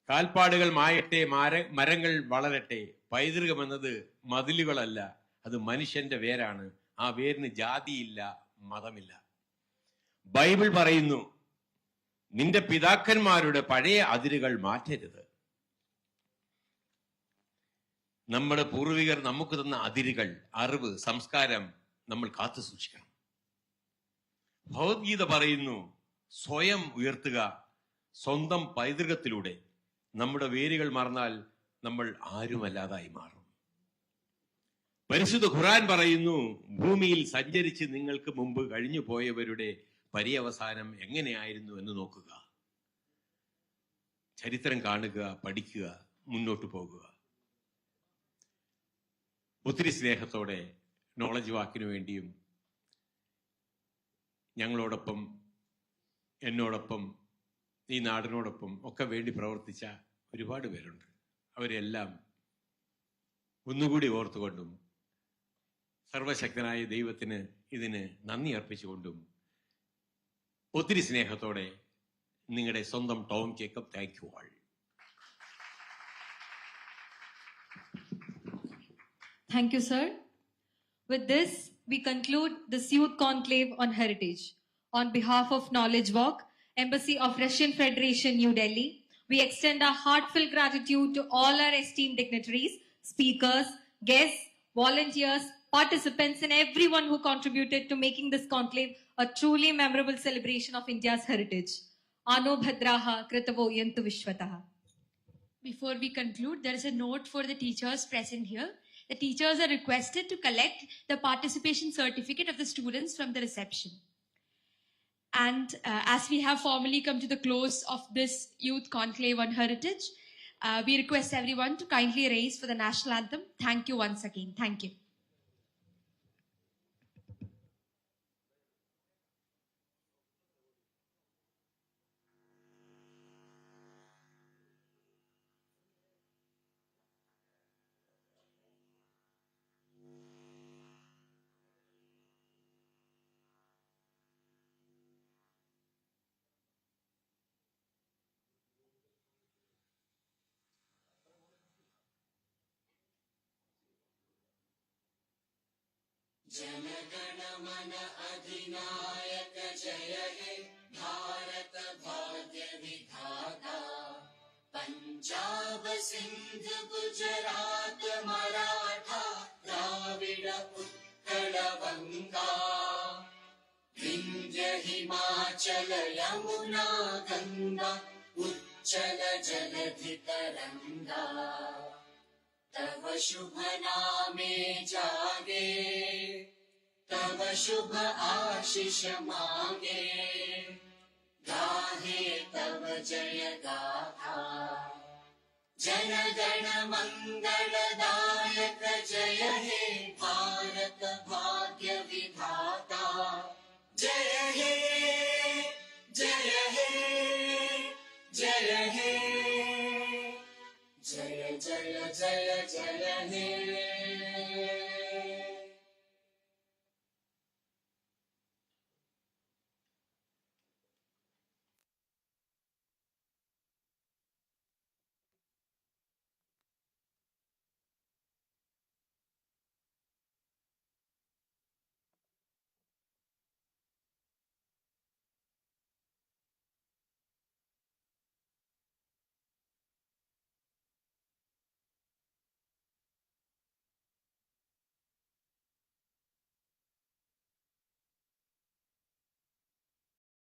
കാൽപ്പാടുകൾ മായട്ടെ, മരങ്ങൾ വളരട്ടെ. പൈതൃകം എന്നത് മതിലുകളല്ല, അത് മനുഷ്യന്റെ വേരാണ്. ആ വേരിന് ജാതിയില്ല, മതമില്ല. ബൈബിൾ പറയുന്നു, നിന്റെ പിതാക്കന്മാരുടെ പഴയ അതിരുകൾ മാറ്റരുത്. നമ്മുടെ പൂർവികർ നമുക്ക് തന്ന അതിരുകൾ, അറിവ്, സംസ്കാരം നമ്മൾ കാത്തു സൂക്ഷിക്കണം. ഭഗവത്ഗീത പറയുന്നു, സ്വയം ഉയർത്തുക സ്വന്തം പൈതൃകത്തിലൂടെ. നമ്മുടെ വേരുകൾ മറന്നാൽ നമ്മൾ ആരുമല്ലാതായി മാറും. പരിശുദ്ധ ഖുർആൻ പറയുന്നു, ഭൂമിയിൽ സഞ്ചരിച്ച് നിങ്ങൾക്ക് മുമ്പ് കഴിഞ്ഞു പോയവരുടെ പര്യവസാനം എങ്ങനെയായിരുന്നു എന്ന് നോക്കുക. ചരിത്രം കാണുക, പഠിക്കുക, മുന്നോട്ട് പോകുക. ഒത്തിരി സ്നേഹത്തോടെ നോളജ് വാക്കിനു വേണ്ടിയും ഞങ്ങളോടൊപ്പം, എന്നോടൊപ്പം, ഈ നാടിനോടൊപ്പം ഒക്കെ വേണ്ടി പ്രവർത്തിച്ച ഒരുപാട് പേരുണ്ട്. അവരെല്ലാം ഒന്നുകൂടി ഓർത്തുകൊണ്ടും സർവശക്തനായ ദൈവത്തിന് ഇതിന് നന്ദി അർപ്പിച്ചുകൊണ്ടും ഒത്തിരി സ്നേഹത്തോടെ നിങ്ങളുടെ സ്വന്തം Tom Jacob. Thank you all. Thank you, sir. With this, we conclude this Youth Conclave on Heritage. On behalf of Knowledge Walk, Embassy of Russian Federation, New Delhi, we extend our heartfelt gratitude to all our esteemed dignitaries, speakers, guests, volunteers, participants, and everyone who contributed to making this conclave a truly memorable celebration of India's heritage. Ano Bhadraha Kritavo Yantu Vishwataha. Before we conclude, there is a note for the teachers present here. The teachers are requested to collect the participation certificate of the students from the reception. And as we have formally come to the close of this Youth Conclave on Heritage, we request everyone to kindly raise for the national anthem. Thank you once again. Thank you. जनगण मन अधिनायक जय हे भारत भाग्य विधाता पंजाब सिंध गुजरात मराठा द्राविड उत्कल बंगा विंध्य हिमाचल यमुना गंगा उच्चल जलधि तरंगा तव शुभ नामे जागे तव शुभ आशीष मांगे गाहे तव जय गाथा जन गण मंगलदायक जय हे भारत भाग्य विधाता जय हे जय हे जय हे जय जय जय जय हे